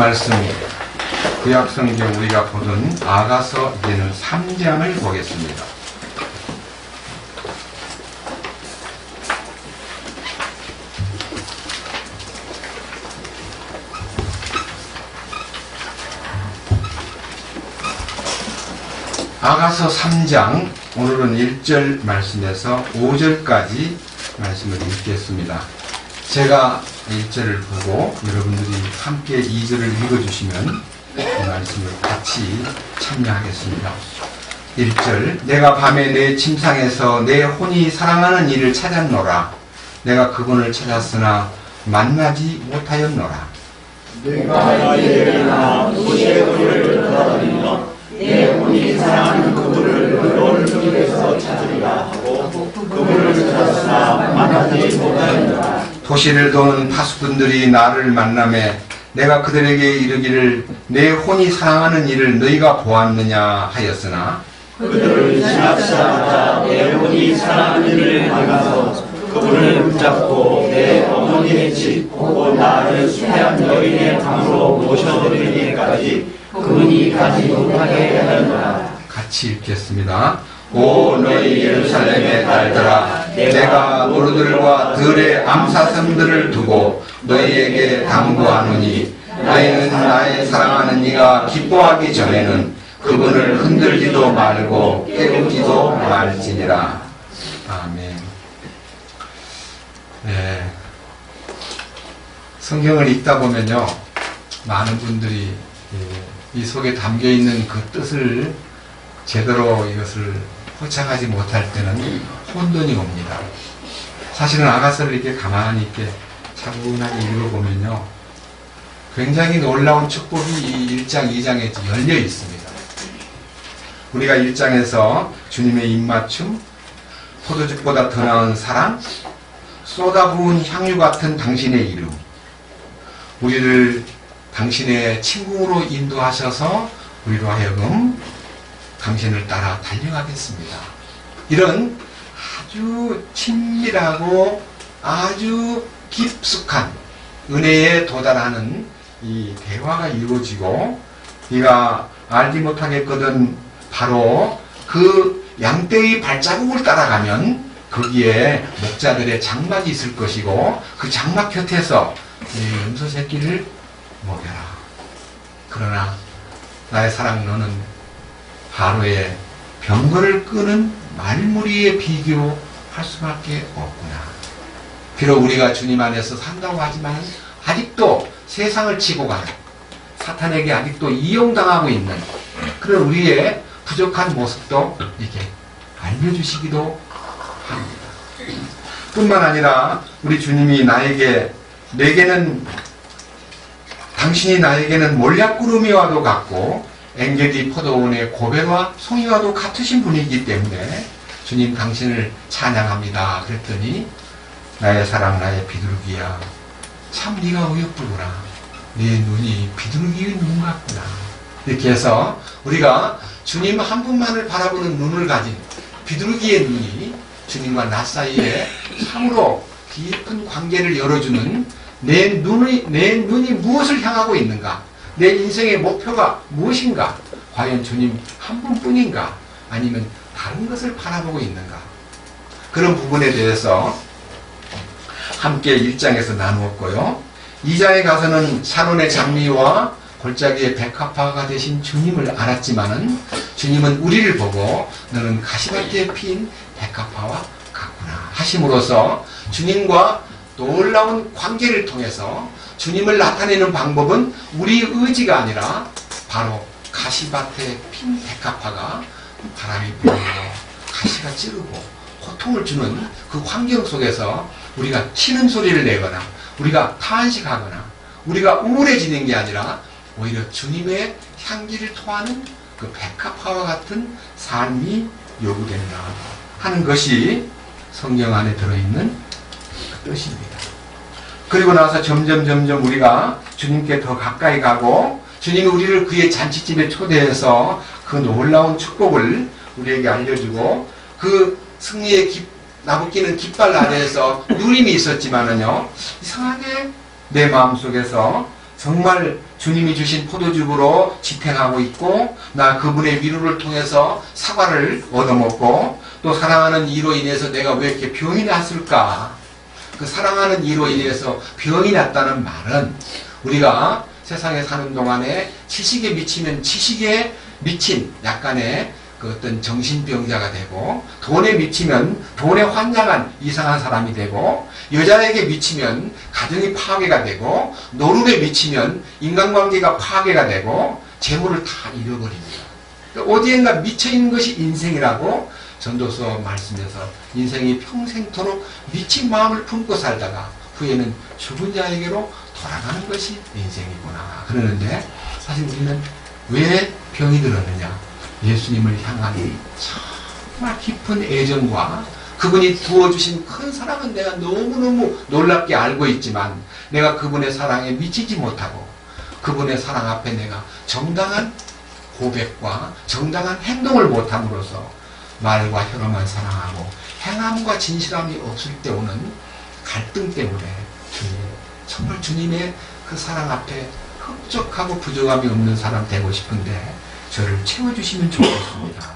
말씀 구약성경 우리가 보던 아가서 이제는 3장을 보겠습니다. 아가서 3장 오늘은 1절 말씀에서 5절까지 말씀을 읽겠습니다. 제가 1절을 보고 여러분들이 함께 2절을 읽어주시면 이 말씀을 같이 참여하겠습니다. 1절 내가 밤에 내 침상에서 내 혼이 사랑하는 이를 찾았노라. 내가 그분을 찾았으나 만나지 못하였노라. 내가 이에나 도시의 거리를 돌아다니며 내 혼이 사랑하는 그분을 노을 속에서 찾으리라 하고 그분을 찾았으나 만나지 못하였노라. 도시를 도는 파수꾼들이 나를 만나매 내가 그들에게 이르기를 내 혼이 사랑하는 이를 너희가 보았느냐 하였으나 그들을 지나치자마자 내 혼이 사랑하는 이를 만나서 그분을 붙잡고 내 어머니의 집 혹은 나를 수태한 여인의 방으로 모셔드리기까지 그분이 가지 못하게 하였노라. 같이 읽겠습니다. 오 너희 예루살렘의 딸들아 내가 노루들과 들의 암사슴들을 두고 너희에게 당부하노니 너희는 나의 사랑하는 이가 기뻐하기 전에는 그분을 흔들지도 말고 깨우지도 말지니라. 아멘. 네. 성경을 읽다 보면요 많은 분들이 이 속에 담겨있는 그 뜻을 제대로 이것을 포착하지 못할 때는 혼돈이 옵니다. 사실은 아가서를 이렇게 가만히 이렇게 차분하게 읽어보면요 굉장히 놀라운 축복이 이 1장, 2장에 열려 있습니다. 우리가 1장에서 주님의 입맞춤, 포도즙보다 더 나은 사랑, 쏟아부은 향유 같은 당신의 이름, 우리를 당신의 친구로 인도하셔서 우리로 하여금 당신을 따라 달려가겠습니다. 이런 아주 친밀하고 아주 깊숙한 은혜에 도달하는 이 대화가 이루어지고 네가 알지 못하겠거든 바로 그 양떼의 발자국을 따라가면 거기에 목자들의 장막이 있을 것이고 그 장막 곁에서 네 염소 새끼를 먹여라. 그러나 나의 사랑 너는 바로의 병거를 끄는 말무리에 비교할 수밖에 없구나. 비록 우리가 주님 안에서 산다고 하지만 아직도 세상을 치고 가는 사탄에게 아직도 이용당하고 있는 그런 우리의 부족한 모습도 이렇게 알려주시기도 합니다. 뿐만 아니라 우리 주님이 당신이 나에게는 몰약구름이와도 같고 엔게디 포도원의 고벨과 송이와도 같으신 분이기 때문에 주님 당신을 찬양합니다. 그랬더니 나의 사랑 나의 비둘기야 참 네가 어여쁘구나. 네 눈이 비둘기의 눈 같구나. 이렇게 해서 우리가 주님 한 분만을 바라보는 눈을 가진 비둘기의 눈이 주님과 나 사이에 참으로 깊은 관계를 열어주는 내 눈이 무엇을 향하고 있는가? 내 인생의 목표가 무엇인가? 과연 주님 한 분뿐인가? 아니면 다른 것을 바라보고 있는가? 그런 부분에 대해서 함께 1장에서 나누었고요. 2장에 가서는 샤론의 장미와 골짜기의 백합화가 되신 주님을 알았지만은 주님은 우리를 보고 너는 가시밭에 핀 백합화와 같구나 하심으로써 주님과 놀라운 관계를 통해서 주님을 나타내는 방법은 우리의 의지가 아니라 바로 가시밭에 핀 백합화가 바람이 불고 가시가 찌르고 고통을 주는 그 환경 속에서 우리가 치는 소리를 내거나 우리가 탄식하거나 우리가 우울해지는 게 아니라 오히려 주님의 향기를 토하는 그 백합화와 같은 삶이 요구된다 하는 것이 성경 안에 들어있는 그 뜻입니다. 그리고 나서 점점 우리가 주님께 더 가까이 가고 주님이 우리를 그의 잔치집에 초대해서 그 놀라운 축복을 우리에게 알려주고 그 승리의 나부끼는 깃발 아래에서 누림이 있었지만은요 이상하게 내 마음속에서 정말 주님이 주신 포도즙으로 지탱하고 있고, 나 그분의 위로를 통해서 사과를 얻어먹고, 또 사랑하는 이로 인해서 내가 왜 이렇게 병이 났을까? 그 사랑하는 이로 인해서 병이 났다는 말은 우리가 세상에 사는 동안에 지식에 미치면 지식에 미친 약간의 그 어떤 정신병자가 되고, 돈에 미치면 돈에 환장한 이상한 사람이 되고, 여자에게 미치면 가정이 파괴가 되고, 노름에 미치면 인간관계가 파괴가 되고, 재물을 다 잃어버립니다. 어디엔가 미쳐있는 것이 인생이라고 전도서 말씀에서 인생이 평생토록 미친 마음을 품고 살다가 후에는 죽은 자에게로 돌아가는 것이 인생이구나 그러는데, 사실 우리는 왜 병이 들었느냐? 예수님을 향한 정말 깊은 애정과 그분이 부어주신 큰 사랑은 내가 너무너무 놀랍게 알고 있지만, 내가 그분의 사랑에 미치지 못하고 그분의 사랑 앞에 내가 정당한 고백과 정당한 행동을 못함으로써 말과 혀로만 사랑하고 행함과 진실함이 없을 때 오는 갈등 때문에 정말 주님의 그 사랑 앞에 흡족하고 부족함이 없는 사람 되고 싶은데 저를 채워주시면 좋겠습니다.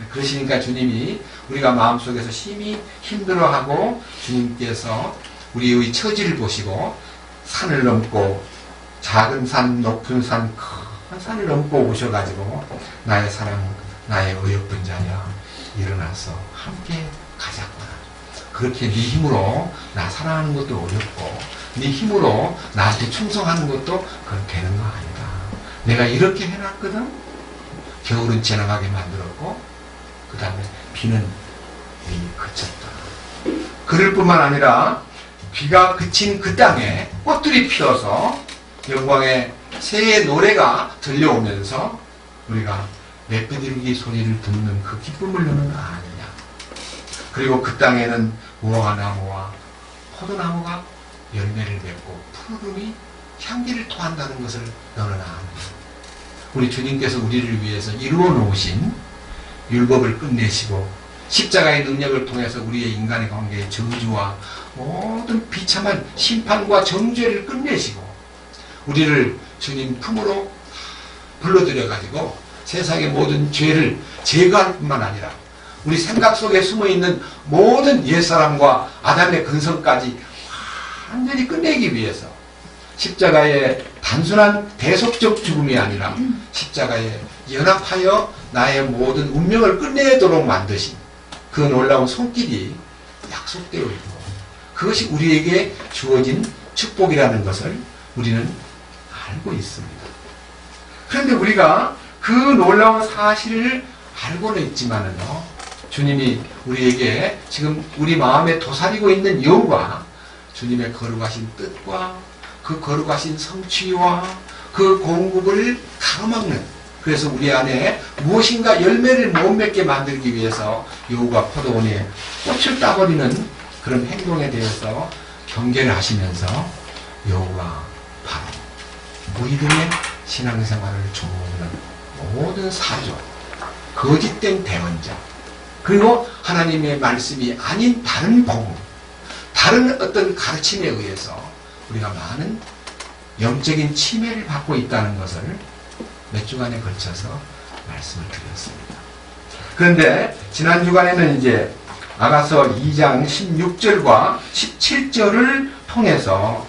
그러시니까 주님이 우리가 마음속에서 심히 힘들어하고, 주님께서 우리의 처지를 보시고 산을 넘고, 작은 산, 높은 산, 큰 산을 넘고 오셔가지고 나의 사랑, 나의 어여쁜 자녀 일어나서 함께 가자꾸나. 그렇게 네 힘으로 나 사랑하는 것도 어렵고, 네 힘으로 나한테 충성하는 것도 그건 되는 거 아니다. 내가 이렇게 해놨거든. 겨울은 지나가게 만들었고, 그 다음에 비는 이미 그쳤다. 그럴 뿐만 아니라 비가 그친 그 땅에 꽃들이 피어서 영광의 새의 노래가 들려오면서 우리가 랫비둘기 소리를 듣는 그 기쁨을 너는 아느냐. 그리고 그 땅에는 무화과나무와 포도나무가 열매를 맺고 푸르름이 향기를 토한다는 것을 너는 아느냐. 우리 주님께서 우리를 위해서 이루어 놓으신 율법을 끝내시고 십자가의 능력을 통해서 우리의 인간의 관계의 저주와 모든 비참한 심판과 정죄를 끝내시고 우리를 주님 품으로 불러들여가지고 세상의 모든 죄를 제거할 뿐만 아니라 우리 생각 속에 숨어있는 모든 옛사람과 아담의 근성까지 완전히 끝내기 위해서 십자가의 단순한 대속적 죽음이 아니라 십자가에 연합하여 나의 모든 운명을 끝내도록 만드신 그 놀라운 손길이 약속되어 있고, 그것이 우리에게 주어진 축복이라는 것을 우리는 알고 있습니다. 그런데 우리가 그 놀라운 사실을 알고는 있지만은요, 주님이 우리에게 지금 우리 마음에 도사리고 있는 여우가 주님의 거룩하신 뜻과 그 거룩하신 성취와 그 공급을 가로막는, 그래서 우리 안에 무엇인가 열매를 못 맺게 만들기 위해서 여우가 포도원에 꽃을 따버리는 그런 행동에 대해서 경계를 하시면서 여우가 바로 우리들의 신앙생활을 조르는 모든 사조, 거짓된 대언자, 그리고 하나님의 말씀이 아닌 다른 복음, 다른 어떤 가르침에 의해서 우리가 많은 영적인 침해를 받고 있다는 것을 몇 주간에 걸쳐서 말씀을 드렸습니다. 그런데 지난 주간에는 이제 아가서 2장 16절과 17절을 통해서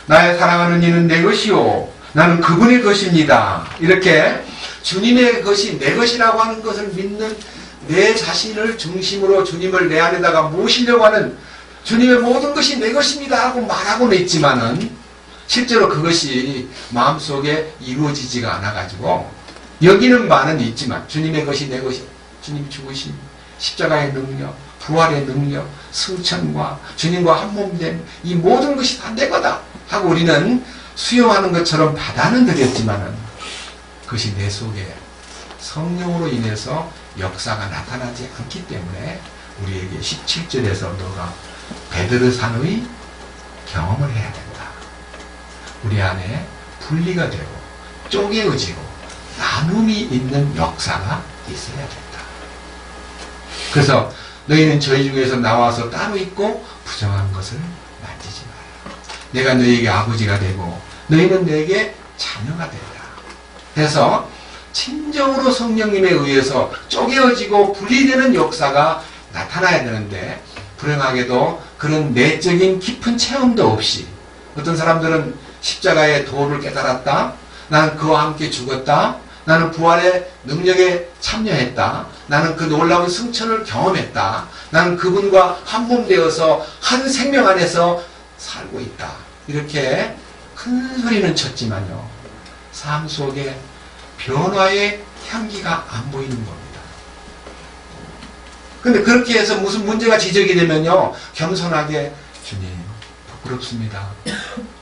나의 사랑하는 이는 내 것이요 나는 그분의 것입니다. 이렇게 주님의 것이 내 것이라고 하는 것을 믿는 내 자신을 중심으로 주님을 내 안에다가 모시려고 하는, 주님의 모든 것이 내 것입니다 하고 말하고는 있지만은 실제로 그것이 마음속에 이루어지지가 않아가지고 여기는 말은 있지만 주님의 것이 내 것이, 주님이 죽으신 십자가의 능력, 부활의 능력, 승천과 주님과 한몸된 이 모든 것이 다 내 거다 하고 우리는 수용하는 것처럼 받아는 드렸지만은 그것이 내 속에 성령으로 인해서 역사가 나타나지 않기 때문에 우리에게 17절에서 너가 베드르산의 경험을 해야 된다. 우리 안에 분리가 되고 쪼개어지고 나눔이 있는 역사가 있어야 된다. 그래서 너희는 저희 중에서 나와서 따로 있고 부정한 것을 만지지 마라. 내가 너희에게 아버지가 되고 너희는 내게 자녀가 된다. 그래서 진정으로 성령님에 의해서 쪼개어지고 분리되는 역사가 나타나야 되는데 불행하게도 그런 내적인 깊은 체험도 없이 어떤 사람들은 십자가의 도를 깨달았다. 나는 그와 함께 죽었다. 나는 부활의 능력에 참여했다. 나는 그 놀라운 승천을 경험했다. 나는 그분과 한 몸 되어서 한 생명 안에서 살고 있다. 이렇게 큰 소리는 쳤지만요. 삶 속에 변화의 향기가 안 보이는 겁니다. 근데 그렇게 해서 무슨 문제가 지적이 되면요. 겸손하게 주님 부끄럽습니다.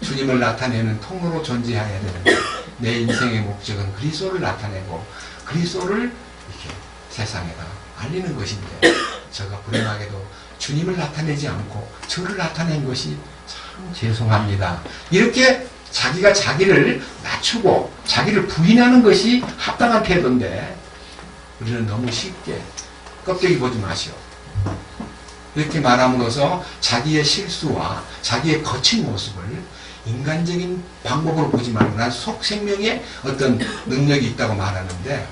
주님을 나타내는 통로로 존재해야 되는데 내 인생의 목적은 그리스도를 나타내고 그리스도를 이렇게 세상에다 알리는 것인데 제가 불행하게도 주님을 나타내지 않고 저를 나타낸 것이 참 죄송합니다. 이렇게 자기가 자기를 낮추고 자기를 부인하는 것이 합당한 태도인데 우리는 너무 쉽게 껍데기 보지 마시오. 이렇게 말함으로써 자기의 실수와 자기의 거친 모습을 인간적인 방법으로 보지 말고 난 속생명에 어떤 능력이 있다고 말하는데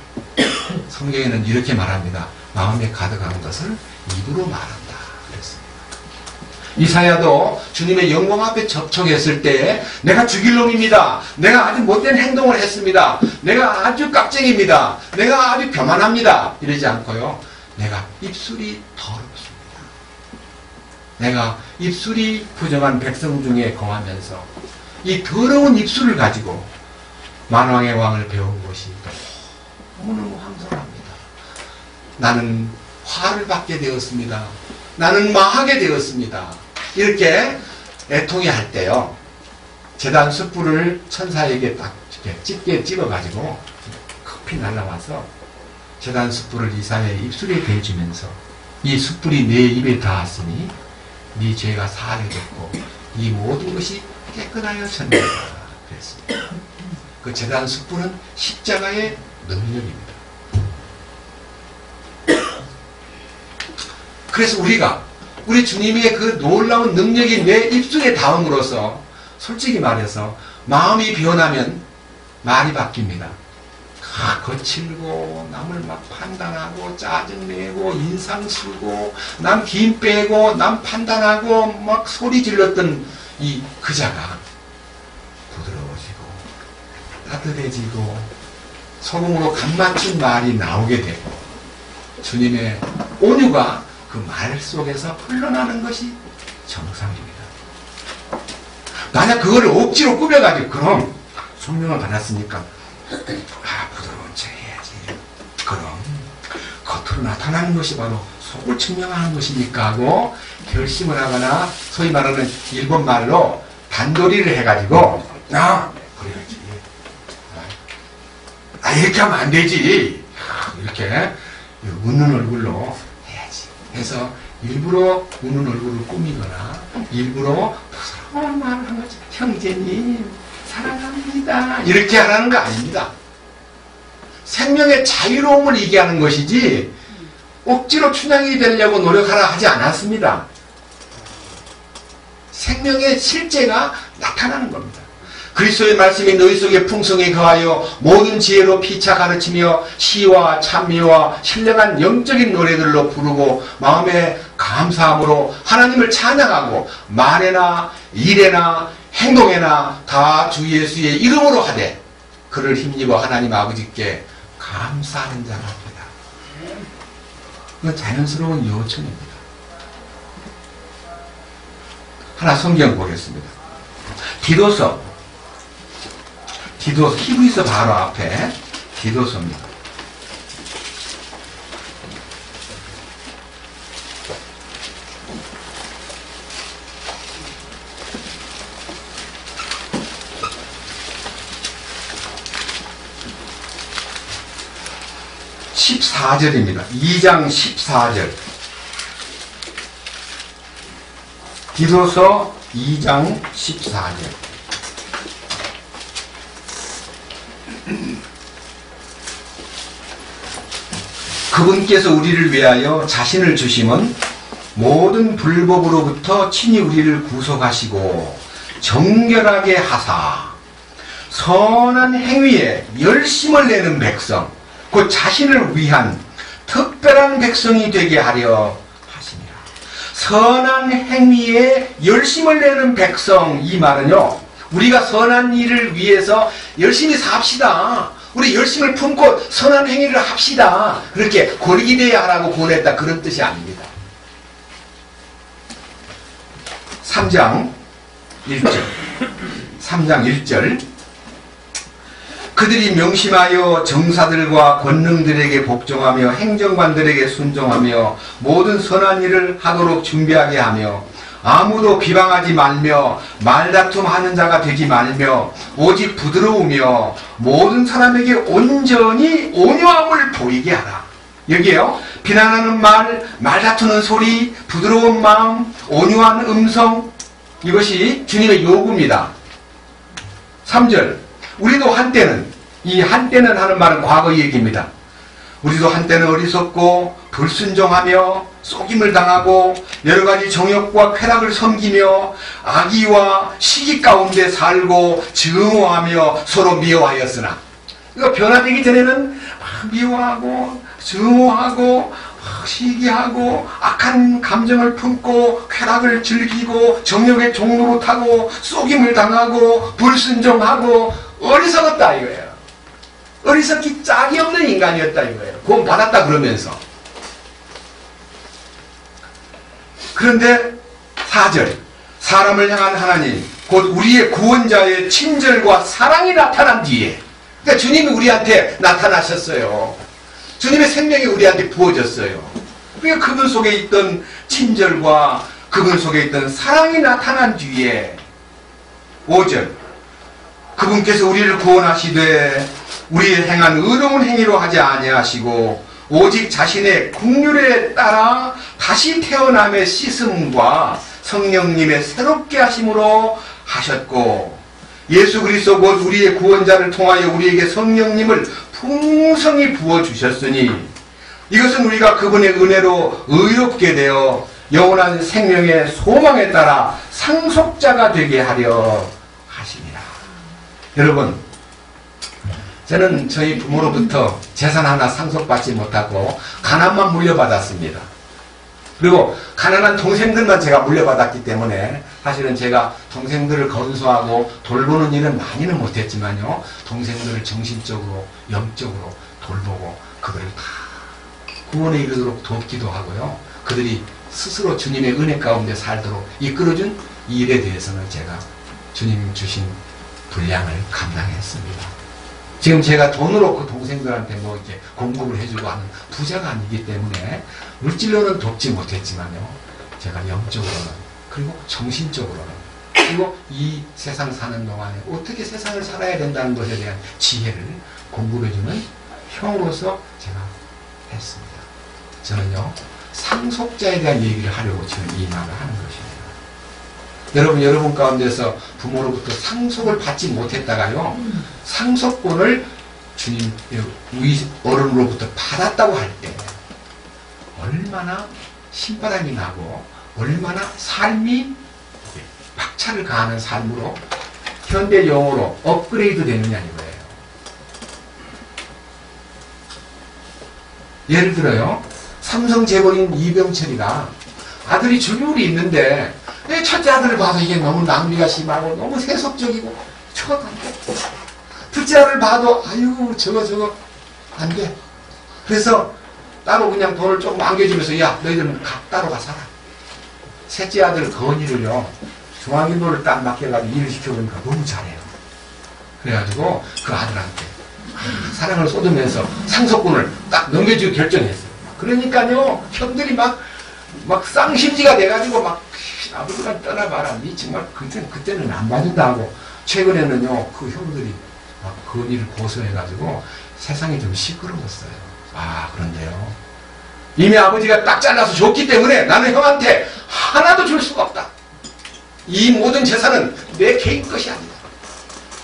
성경에는 이렇게 말합니다. 마음에 가득한 것을 입으로 말한다. 그랬습니다. 이사야도 주님의 영광 앞에 접촉했을 때 내가 죽일 놈입니다. 내가 아주 못된 행동을 했습니다. 내가 아주 깍쟁입니다. 내가 아주 교만합니다. 이러지 않고요. 내가 입술이 더럽습니다. 내가 입술이 부정한 백성 중에 거하면서 이 더러운 입술을 가지고 만왕의 왕을 배운 것이 너무너무 황송합니다. 나는 화를 받게 되었습니다. 나는 망하게 되었습니다. 이렇게 애통해 할 때요. 제단 숯불을 천사에게 딱 찝게 찍어가지고 커피 날라와서 제단 숯불을 이사야의 입술에 대주면서 이 숯불이 내 입에 닿았으니 네 죄가 사하려졌고 이 모든 것이 깨끗하여졌다. 그랬습니다. 그 제단 숯불은 십자가의 능력입니다. 그래서 우리 주님의 그 놀라운 능력이 내 입술에 닿음으로써 솔직히 말해서 마음이 변하면 말이 바뀝니다. 거칠고 남을 막 판단하고 짜증내고 인상 쓰고 남 힘 빼고 남 판단하고 막 소리 질렀던 이 그자가 부드러워지고 따뜻해지고 소금으로 간 맞춘 말이 나오게 되고 주님의 온유가 그 말 속에서 흘러나는 것이 정상입니다. 만약 그거를 억지로 꾸며가지고 그럼 성령을 받았으니까 부드러운 척 해야지. 그럼 겉으로 나타나는 것이 바로 속을 증명하는 것이니까 하고 결심을 하거나 소위 말하는 일본 말로 단도리를 해가지고 그래야지. 이렇게 하면 안 되지. 이렇게 웃는 얼굴로 해야지. 해서 일부러 웃는 얼굴을 꾸미거나 일부러 부드러운 말을 하는 거지. 형제님 사랑합니다. 이렇게 하라는 거 아닙니다. 생명의 자유로움을 얘기하는 것이지 억지로 춘향이 되려고 노력하라 하지 않았습니다. 생명의 실제가 나타나는 겁니다. 그리스도의 말씀이 너희 속에 풍성히 거하여 모든 지혜로 피차 가르치며 시와 찬미와 신령한 영적인 노래들로 부르고 마음에 감사함으로 하나님을 찬양하고 말에나 일에나 행동에나 다 주 예수의 이름으로 하되 그를 힘입어 하나님 아버지께 감사하는 자가 합니다. 그건 자연스러운 요청입니다. 하나 성경 보겠습니다. 디도서 히브리서 바로 앞에 디도서입니다. (14절입니다) 2장 14절. 디도서 2장 14절. 그분께서 우리를 위하여 자신을 주심은 모든 불법으로부터 친히 우리를 구속하시고 정결하게 하사 선한 행위에 열심을 내는 백성, 그 자신을 위한 특별한 백성이 되게 하려 하시니라. 선한 행위에 열심을 내는 백성, 이 말은요, 우리가 선한 일을 위해서 열심히 삽시다, 우리 열심을 품고 선한 행위를 합시다, 그렇게 고리기대야 하라고 권했다, 그런 뜻이 아닙니다. 3장 1절 3장 1절 그들이 명심하여 정사들과 권능들에게 복종하며 행정관들에게 순종하며 모든 선한 일을 하도록 준비하게 하며 아무도 비방하지 말며 말다툼하는 자가 되지 말며 오직 부드러우며 모든 사람에게 온전히 온유함을 보이게 하라. 여기에요, 비난하는 말, 말다투는 소리, 부드러운 마음, 온유한 음성, 이것이 주님의 요구입니다. 3절 우리도 한때는, 이 한때는 하는 말은 과거 얘기입니다. 우리도 한때는 어리석고 불순종하며 속임을 당하고 여러가지 정욕과 쾌락을 섬기며 악의와 시기 가운데 살고 증오하며 서로 미워하였으나, 이거 변화되기 전에는 미워하고 증오하고 시기하고 악한 감정을 품고 쾌락을 즐기고 정욕의 종로로 타고 속임을 당하고 불순종하고 어리석었다 이거예요. 어리석기 짝이 없는 인간이었다 이거예요. 구원 받았다 그러면서. 그런데 4절 사람을 향한 하나님 곧 우리의 구원자의 친절과 사랑이 나타난 뒤에, 그러니까 주님이 우리한테 나타나셨어요. 주님의 생명이 우리한테 부어졌어요. 그러니까 그분 속에 있던 친절과 그분 속에 있던 사랑이 나타난 뒤에 5절 그분께서 우리를 구원하시되 우리의 행한 의로운 행위로 하지 아니하시고 오직 자신의 긍휼에 따라 다시 태어남의 씻음과 성령님의 새롭게 하심으로 하셨고 예수 그리스도 곧 우리의 구원자를 통하여 우리에게 성령님을 풍성히 부어주셨으니 이것은 우리가 그분의 은혜로 의롭게 되어 영원한 생명의 소망에 따라 상속자가 되게 하려 하시니라. 여러분, 저는 저희 부모로부터 재산 하나 상속받지 못하고 가난만 물려받았습니다. 그리고 가난한 동생들만 제가 물려받았기 때문에 사실은 제가 동생들을 건수하고 돌보는 일은 많이는 못했지만요, 동생들을 정신적으로 영적으로 돌보고 그들을 다 구원에 이르도록 돕기도 하고요, 그들이 스스로 주님의 은혜 가운데 살도록 이끌어준 이 일에 대해서는 제가 주님 주신 분량을 감당했습니다. 지금 제가 돈으로 그 동생들한테 뭐 이렇게 공급을 해주고 하는 부자가 아니기 때문에 물질로는 돕지 못했지만요, 제가 영적으로는 그리고 정신적으로는 그리고 이 세상 사는 동안에 어떻게 세상을 살아야 된다는 것에 대한 지혜를 공급해주는 형으로서 제가 했습니다. 저는요, 상속자에 대한 얘기를 하려고 지금 이 말을 하는 것입니다. 여러분 가운데서 부모로부터 상속을 받지 못했다가요, 상속권을 주님 우리 어른으로부터 받았다고 할 때 얼마나 신바람이 나고 얼마나 삶이 박차를 가하는 삶으로 현대 용어로 업그레이드 되느냐 이거예요. 예를 들어요, 삼성 재벌인 이병철이가 아들이 줄줄이 있는데 첫째 아들을 봐도 이게 너무 낭비가 심하고 너무 세속적이고 저거 안 돼. 둘째 아들을 봐도 아유 저거 안 돼. 그래서 따로 그냥 돈을 좀 안겨주면서 야 너희들은 따로 가 살아. 셋째 아들 건이를요 중앙인도를 딱 맡겨가지고 일을 시켜보니까 너무 잘해요. 그래가지고 그 아들한테 사랑을 쏟으면서 상속권을 딱 넘겨주기로 결정했어요. 그러니까요 형들이 막 쌍심지가 돼가지고 막 아버지가 떠나봐라. 니 정말 그때는 안 봐준다 하고 최근에는요 그 형들이 막 건의를 고소해가지고 세상이 좀 시끄러웠어요. 아 그런데요 이미 아버지가 딱 잘라서 줬기 때문에 나는 형한테 하나도 줄 수가 없다. 이 모든 재산은 내 개인 것이 아니다.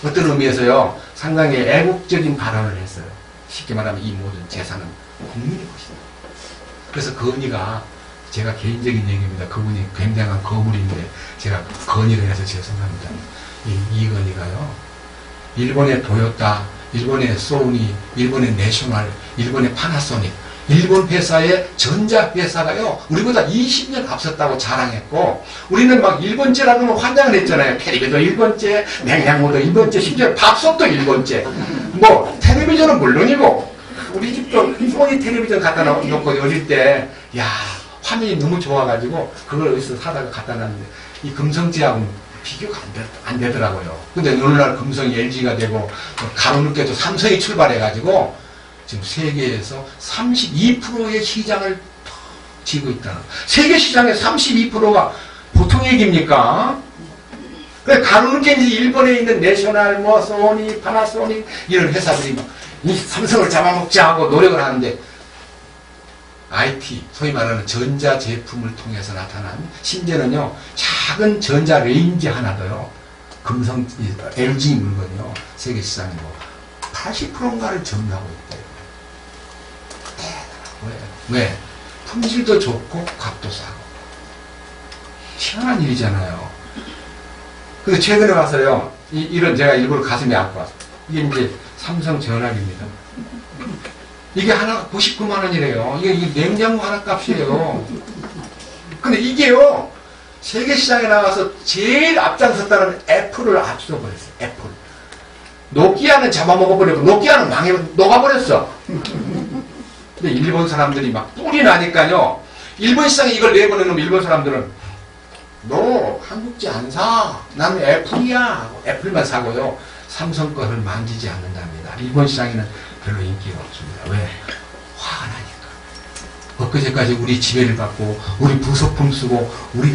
어떤 의미에서요 상당히 애국적인 발언을 했어요. 쉽게 말하면 이 모든 재산은 국민의 것이다. 그래서 건의가 제가 개인적인 얘기입니다. 그분이 굉장한 거물인데 제가 건의를 해서 죄송합니다. 이건희가요 일본의 도요타, 일본의 소니, 일본의 내셔널, 일본의 파나소닉, 일본 회사의 전자회사가요, 우리보다 20년 앞섰다고 자랑했고, 우리는 막 일본제라고 하면 환장을 했잖아요. 텔레비도 일본제, 냉장고도 일본제, 심지어 밥솥도 일본제. 뭐, 텔레비전은 물론이고, 우리 집도 소니 텔레비전 갖다 놓고 어릴 때, 야, 화면이 너무 좋아가지고, 그걸 어디서 사다가 갖다 놨는데, 이 금성제하고는 비교가 안 되더라고요. 근데 오늘날 금성이 LG가 되고, 가로늦게도 삼성이 출발해가지고, 지금 세계에서 32%의 시장을 쥐고 있다는. 세계 시장의 32%가 보통 얘기입니까? 그래, 가로늦게 이제 일본에 있는 내셔널, 뭐, 소니, 파나소닉, 이런 회사들이 막, 이 삼성을 잡아먹자 하고 노력을 하는데, IT, 소위 말하는 전자 제품을 통해서 나타난, 심지어는요, 작은 전자 레인지 하나도요, 금성, LG 물건이요, 세계 시장이 뭐, 80%인가를 점유하고 있대요. 왜? 품질도 좋고 값도 싸고. 희한한 일이잖아요. 근데 최근에 와서요, 이런 제가 일부러 가슴에 안고 왔어요. 이게 이제 삼성 전화기입니다. 이게 하나가 99만 원이래요. 이게 냉장고 하나 값이에요. 근데 이게요, 세계 시장에 나와서 제일 앞장섰다는 애플을 앞서버렸어요. 애플. 노키아는 잡아먹어버리고, 노키아는 녹아버렸어. 근데 일본 사람들이 막 뿔이 나니까요, 일본 시장에 이걸 내보내는 일본 사람들은, 너 한국제 안 사. 나는 애플이야. 애플만 사고요. 삼성 거를 만지지 않는답니다. 일본 시장에는 별로 인기가 없습니다. 왜? 화가 나니까. 엊그제까지 우리 지배를 받고, 우리 부속품 쓰고, 우리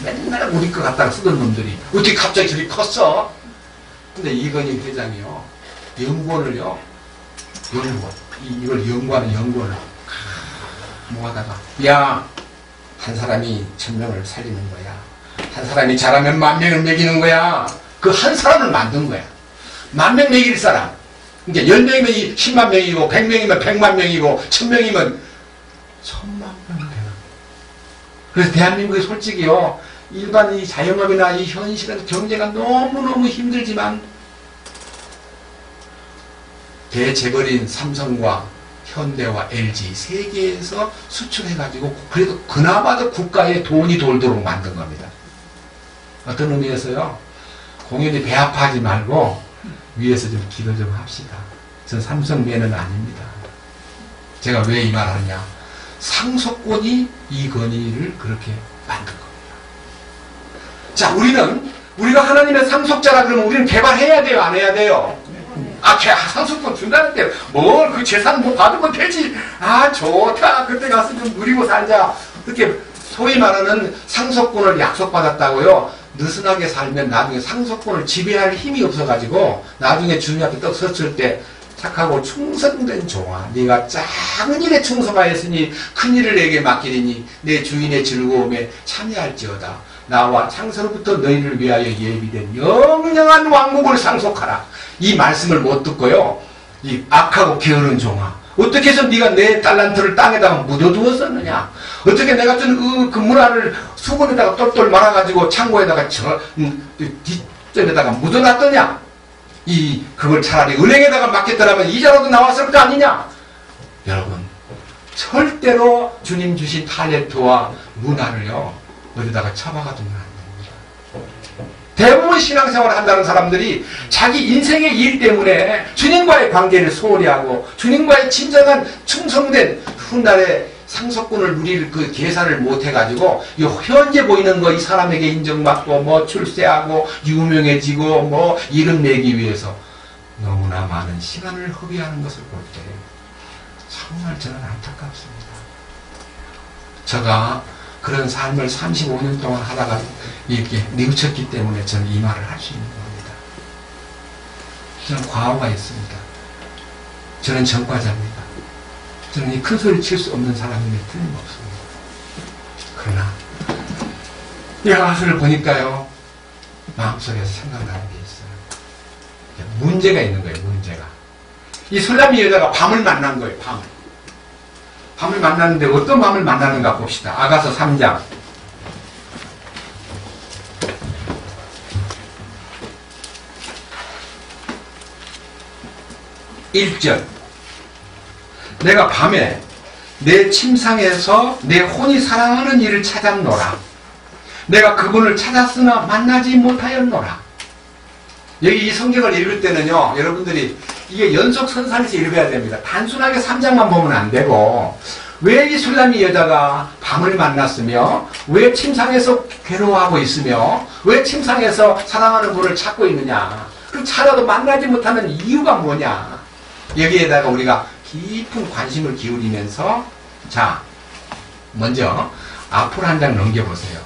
맨날 우리 거 갖다가 쓰던 놈들이, 어떻게 갑자기 저리 컸어? 근데 이건희 회장이요, 연구원을요, 이걸 연구하는 연구원을 모아다가, 야, 한 사람이 1000명을 살리는 거야. 한 사람이 잘하면 10,000명을 먹이는 거야. 그 한 사람을 만든 거야. 10,000명 먹일 사람. 이제 10명이면 10만 명이고, 100명이면 100만 명이고, 1000명이면 1000만 명이 되는. 그래서 대한민국이 솔직히요, 일반 이 자영업이나 이 현실은 경제가 너무너무 힘들지만, 대재벌인 삼성과 현대와 LG 세계에서 수출해가지고 그래도 그나마도 국가에 돈이 돌도록 만든 겁니다. 어떤 의미에서요, 공연히 배 아파하지 말고 위에서 좀 기도 좀 합시다. 전 삼성매는 아닙니다. 제가 왜 이 말 하느냐, 상속권이 이건희를 그렇게 만든 겁니다. 자, 우리가 하나님의 상속자라 그러면 우리는 개발해야 돼요, 안 해야 돼요? 상속권 준다는데, 뭘, 그 재산 뭐 받으면 되지. 좋다. 그때 가서 좀 누리고 살자. 그렇게 소위 말하는 상속권을 약속받았다고요. 느슨하게 살면 나중에 상속권을 지배할 힘이 없어가지고, 나중에 주님 앞에 떡 섰을 때, 착하고 충성된 종아, 네가 작은 일에 충성하였으니 큰 일을 내게 맡기리니 내 주인의 즐거움에 참여할지어다. 나와 창세로부터 너희를 위하여 예비된 영영한 왕국을 상속하라. 이 말씀을 못 듣고요, 이 악하고 게으른 종아, 어떻게 해서 네가 내 달란트를 땅에다가 묻어두었었느냐? 어떻게 내가 준 그 문화를 수건에다가 똘똘 말아가지고 창고에다가 뒷전에다가 묻어놨더냐? 그걸 차라리 은행에다가 맡겼더라면 이자라도 나왔을 거 아니냐? 여러분, 절대로 주님 주신 탤런트와 문화를요, 어디다가 처박아 두면 안 됩니다. 대부분 신앙생활을 한다는 사람들이 자기 인생의 일 때문에 주님과의 관계를 소홀히 하고, 주님과의 진정한 충성된 훗날의 상속권을 누릴 그 계산을 못 해가지고, 이 현재 보이는 거 이 사람에게 인정받고, 뭐 출세하고, 유명해지고, 뭐 이름 내기 위해서 너무나 많은 시간을 허비하는 것을 볼 때, 정말 저는 안타깝습니다. 제가 그런 삶을 35년 동안 하다가 이렇게 뉘우쳤기 때문에 저는 이 말을 할 수 있는 겁니다. 저는 과오가 있습니다. 저는 전과자입니다. 저는 이 큰 소리 칠 수 없는 사람임에 틀림없습니다. 그러나 이 가수를 보니까요, 마음속에서 생각나는 게 있어요. 문제가 있는 거예요. 문제가. 이 설람이 여자가 밤을 만난 거예요. 밤을 만났는데 어떤 밤을 만나는가 봅시다. 아가서 3장. 1절. 내가 밤에 내 침상에서 내 혼이 사랑하는 이를 찾았노라. 내가 그분을 찾았으나 만나지 못하였노라. 여기 이 성경을 읽을 때는요, 여러분들이 이게 연속선상에서 읽어야 됩니다. 단순하게 3장만 보면 안 되고, 왜 이 술람이 여자가 밤을 만났으며, 왜 침상에서 괴로워하고 있으며, 왜 침상에서 사랑하는 분을 찾고 있느냐, 그럼 찾아도 만나지 못하는 이유가 뭐냐, 여기에다가 우리가 깊은 관심을 기울이면서, 자, 먼저 앞으로 한 장 넘겨보세요.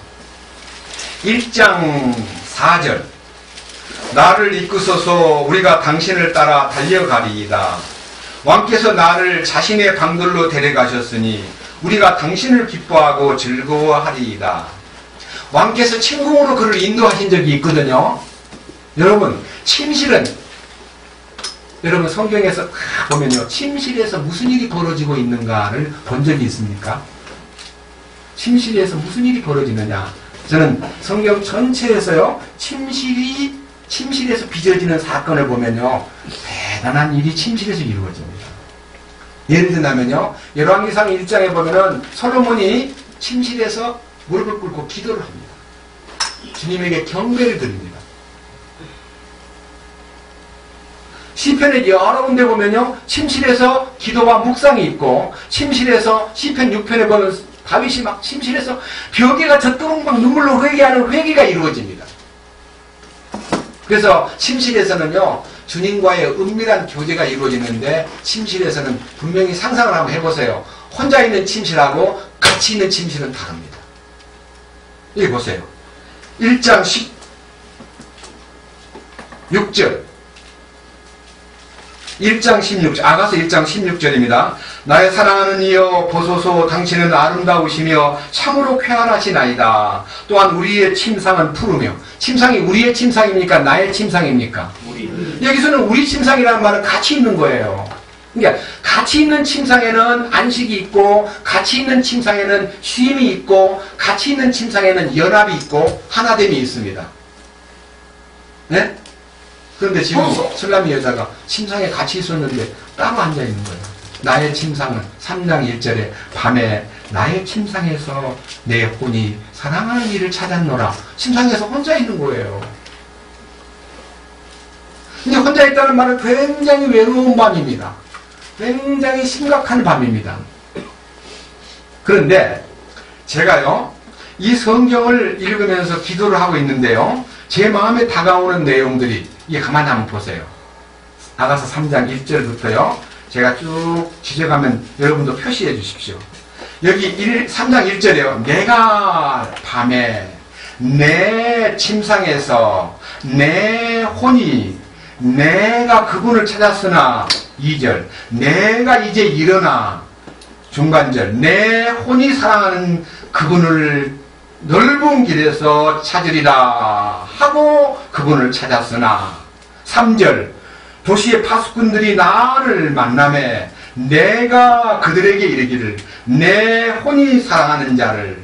1장 4절. 나를 이끄소서 우리가 당신을 따라 달려가리이다. 왕께서 나를 자신의 방들로 데려가셨으니 우리가 당신을 기뻐하고 즐거워하리이다. 왕께서 침공으로 그를 인도하신 적이 있거든요. 여러분, 침실은, 여러분 성경에서 보면요, 침실에서 무슨 일이 벌어지고 있는가를 본 적이 있습니까? 침실에서 무슨 일이 벌어지느냐, 저는 성경 전체에서요, 침실에서 빚어지는 사건을 보면요, 대단한 일이 침실에서 이루어집니다. 예를 들자면요, 열왕기상 1장에 보면은 솔로몬이 침실에서 무릎을 꿇고 기도를 합니다. 주님에게 경배를 드립니다. 시편의 여러 군데 보면요, 침실에서 기도와 묵상이 있고, 침실에서 시편 6편에 보면 다윗이 막 침실에서 벽에가 젖도록 막 눈물로 회개하는 회개가 이루어집니다. 그래서 침실에서는요, 주님과의 은밀한 교제가 이루어지는데, 침실에서는 분명히 상상을 한번 해보세요. 혼자 있는 침실하고 같이 있는 침실은 다릅니다. 여기 보세요. 1장 16절. 1장 16절, 아가서 1장 16절입니다. 나의 사랑하는 이여 보소서 당신은 아름다우시며 참으로 쾌활하시나이다. 또한 우리의 침상은 푸르며, 침상이 우리의 침상입니까? 나의 침상입니까? 여기서는 우리 침상이라는 말은 같이 있는 거예요. 그러니까 같이 있는 침상에는 안식이 있고, 같이 있는 침상에는 쉼이 있고, 같이 있는 침상에는 연합이 있고 하나됨이 있습니다. 네? 그런데 지금 술람이 여자가 침상에 같이 있었는데 따로 앉아있는 거예요. 나의 침상은 3장 1절에 밤에 나의 침상에서 내 혼이 사랑하는 이를 찾았노라. 침상에서 혼자 있는 거예요. 근데 혼자 있다는 말은 굉장히 외로운 밤입니다. 굉장히 심각한 밤입니다. 그런데 제가요, 이 성경을 읽으면서 기도를 하고 있는데요, 제 마음에 다가오는 내용들이, 이게 가만히 한번 보세요. 아가서 3장 1절부터요. 제가 쭉 지적하면 여러분도 표시해 주십시오. 여기 3장 1절에요. 내가 밤에 내 침상에서 내 혼이 내가 그분을 찾았으나 2절 내가 이제 일어나 중간절 내 혼이 사랑하는 그분을 넓은 길에서 찾으리라 하고 그분을 찾았으나 3절 도시의 파수꾼들이 나를 만나매 내가 그들에게 이르기를 내 혼이 사랑하는 자를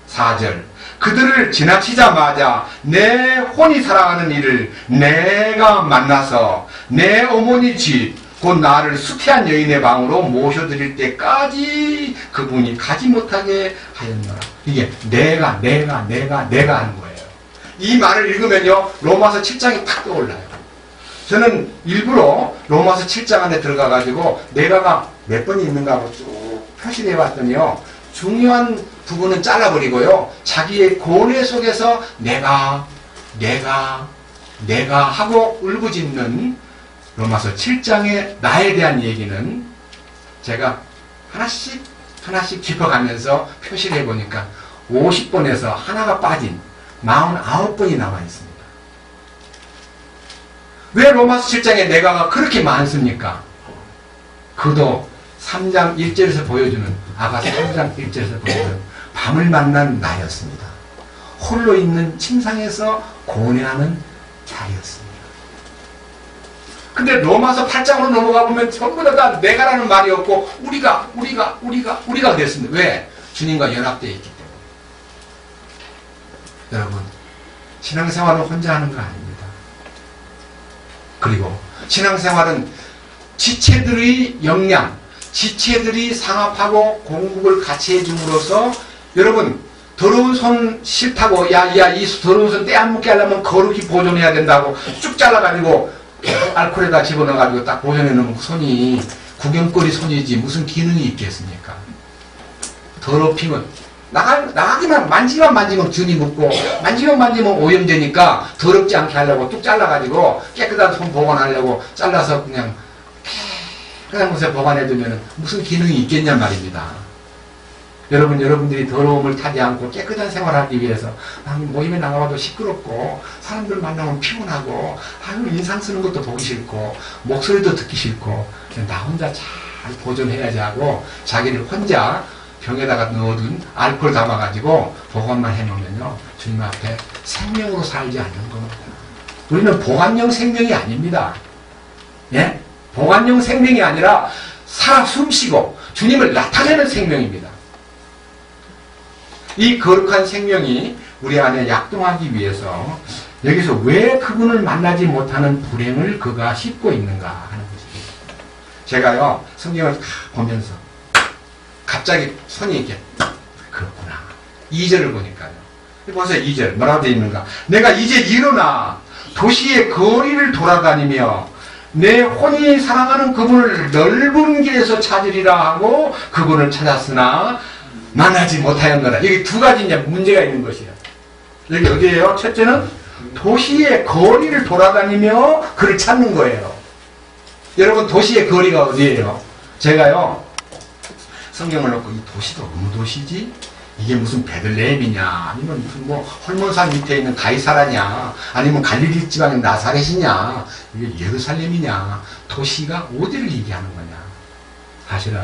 4절 그들을 지나치자마자 내 혼이 사랑하는 이를 내가 만나서 내 어머니 집 곧 나를 수태한 여인의 방으로 모셔드릴 때까지 그분이 가지 못하게 하였노라. 이게 내가 하는 거예요. 이 말을 읽으면요, 로마서 7장이 탁 떠올라요. 저는 일부러 로마서 7장 안에 들어가가지고 내가가 몇 번이 있는가 하고 쭉 표시를 해봤더니요, 중요한 부분은 잘라버리고요, 자기의 고뇌 속에서 내가 하고 울부짖는 로마서 7장의 나에 대한 얘기는 제가 하나씩 짚어가면서 표시를 해보니까 50번에서 하나가 빠진 49번이 나와 있습니다. 왜 로마서 7장에 내가가 그렇게 많습니까? 그도 3장 1절에서 보여주는, 아가서 3장 1절에서 보여주는 밤을 만난 나였습니다. 홀로 있는 침상에서 고뇌하는 자리였습니다. 근데 로마서 8장으로 넘어가 보면 전부 다 내가라는 말이 없고 우리가 됐습니다. 왜? 주님과 연합되어 있기 때문에. 여러분, 신앙생활은 혼자 하는 거 아닙니다. 그리고 신앙생활은 지체들의 역량, 지체들이 상합하고 공급을 같이 해줌으로써 여러분 더러운 손 싫다고 이 더러운 손 때 안 묻게 하려면 거룩히 보존해야 된다고 쭉 잘라가지고 알코올에다 집어넣어가지고 딱 보존해 놓으면 손이 구경거리 손이지 무슨 기능이 있겠습니까? 더럽히면 나가기만 만지면 균이 묻고 만지면 오염되니까 더럽지 않게 하려고 뚝 잘라가지고 깨끗한 손 보관하려고 잘라서 그냥 깨끗한 곳에 보관해두면 무슨 기능이 있겠냔 말입니다. 여러분들이 더러움을 타지 않고 깨끗한 생활을 하기 위해서 모임에 나가봐도 시끄럽고 사람들 만나면 피곤하고 인상 쓰는 것도 보기 싫고 목소리도 듣기 싫고 나 혼자 잘 보존해야지 하고 자기를 혼자 병에다가 넣어둔 알코올 담아가지고 보관만 해놓으면요 주님 앞에 생명으로 살지 않는 겁니다. 우리는 보관용 생명이 아닙니다. 예? 보관용 생명이 아니라 살아 숨쉬고 주님을 나타내는 생명입니다. 이 거룩한 생명이 우리 안에 약동하기 위해서 여기서 왜 그분을 만나지 못하는 불행을 그가 싣고 있는가 하는 것입니다. 제가요 성경을 보면서 갑자기 손이 이렇게 그렇구나. 2절을 보니까요. 보세요. 2절 뭐라고 되어 있는가. 내가 이제 일어나 도시의 거리를 돌아다니며 내 혼이 사랑하는 그분을 넓은 길에서 찾으리라 하고 그분을 찾았으나 만나지 못하였노라. 여기 두 가지 이제 문제가 있는 것이에요. 여기 어디예요? 첫째는 도시의 거리를 돌아다니며 그를 찾는 거예요. 여러분 도시의 거리가 어디예요? 제가요 성경을 놓고 이 도시도 어느 도시지? 이게 무슨 베들레헴이냐 아니면 무슨 뭐 헐몬산 밑에 있는 가이사라냐 아니면 갈릴리 지방의 나사렛이냐 이게 예루살렘이냐 도시가 어디를 얘기하는 거냐. 사실은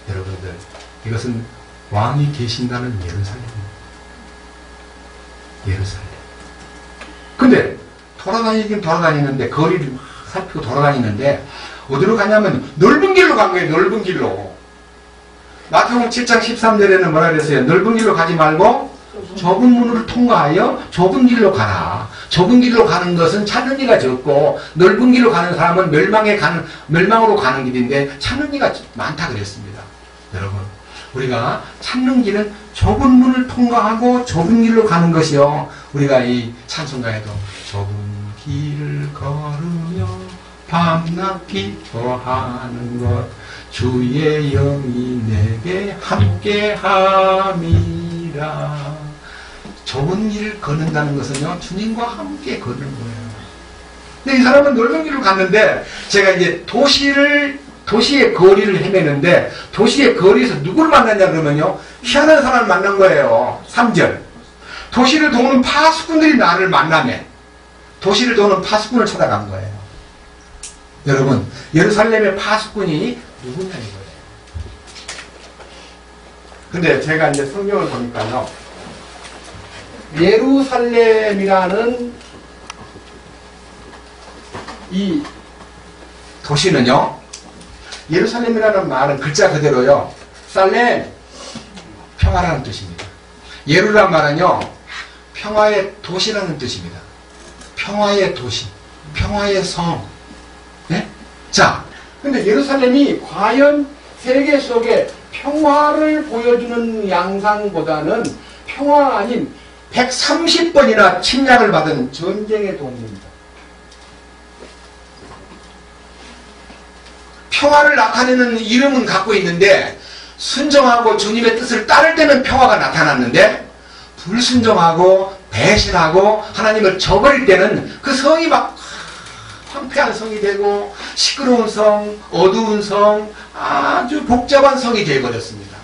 여러분들 이것은 왕이 계신다는 예루살렘입니다. 예루살렘. 근데 돌아다니긴 돌아다니는데 거리를 살피고 돌아다니는데 어디로 가냐면 넓은 길로 간 거예요. 넓은 길로. 마태복음 7장 13절에는 뭐라 그랬어요? 넓은 길로 가지 말고 좁은 문을 통과하여 좁은 길로 가라. 좁은 길로 가는 것은 찾는 이가 적고 넓은 길로 가는 사람은 멸망으로 가는 길인데 찾는 이가 많다 그랬습니다. 여러분 우리가 찾는 길은 좁은 문을 통과하고 좁은 길로 가는 것이요. 우리가 이 찬송가에도 좁은 길을 걸으며 밤낮 기도하는 것 주의 영이 내게 함께함이라. 좁은 길을 걷는다는 것은요 주님과 함께 걷는 거예요. 근데 이 사람은 넓은 길을 갔는데 제가 이제 도시의 거리를 헤매는데 도시의 거리에서 누구를 만났냐 그러면요 희한한 사람을 만난 거예요. 3절 도시를 도는 파수꾼들이 나를 만나매 도시를 도는 파수꾼을 찾아간 거예요. 여러분 예루살렘의 파수꾼이 누구냐 이거예요. 근데 제가 이제 성경을 보니까요 예루살렘이라는 이 도시는요 예루살렘이라는 말은 글자 그대로요 살렘 평화라는 뜻입니다. 예루란 말은요 평화의 도시라는 뜻입니다. 평화의 도시, 평화의 성. 네? 자, 근데 예루살렘이 과연 세계 속에 평화를 보여주는 양상보다는 평화가 아닌 130번이나 침략을 받은 전쟁의 동네입니다. 평화를 나타내는 이름은 갖고 있는데 순종하고 주님의 뜻을 따를 때는 평화가 나타났는데 불순종하고 배신하고 하나님을 저버릴 때는 그 성이 막 황폐한 성이 되고 시끄러운 성, 어두운 성, 아주 복잡한 성이 되어버렸습니다.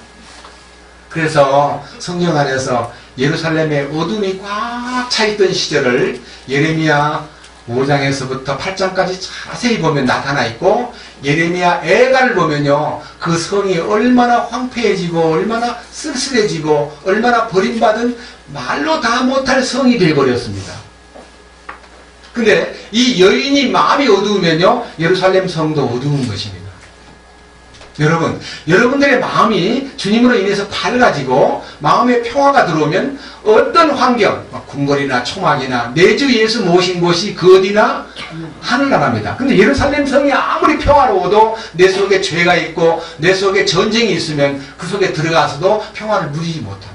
그래서 성경 안에서 예루살렘의 어둠이 꽉 차있던 시절을 예레미야 5장에서부터 8장까지 자세히 보면 나타나 있고 예레미야 애가를 보면요 그 성이 얼마나 황폐해지고 얼마나 쓸쓸해지고 얼마나 버림받은 말로 다 못할 성이 되어버렸습니다. 근데 이 여인이 마음이 어두우면요 예루살렘 성도 어두운 것입니다. 여러분, 여러분들의 마음이 주님으로 인해서 밝아지고 마음의 평화가 들어오면 어떤 환경, 궁궐이나 초막이나 내 주 예수 모신 곳이 그 어디나 하늘나라입니다. 근데 예루살렘 성이 아무리 평화로워도 내 속에 죄가 있고 내 속에 전쟁이 있으면 그 속에 들어가서도 평화를 누리지 못합니다.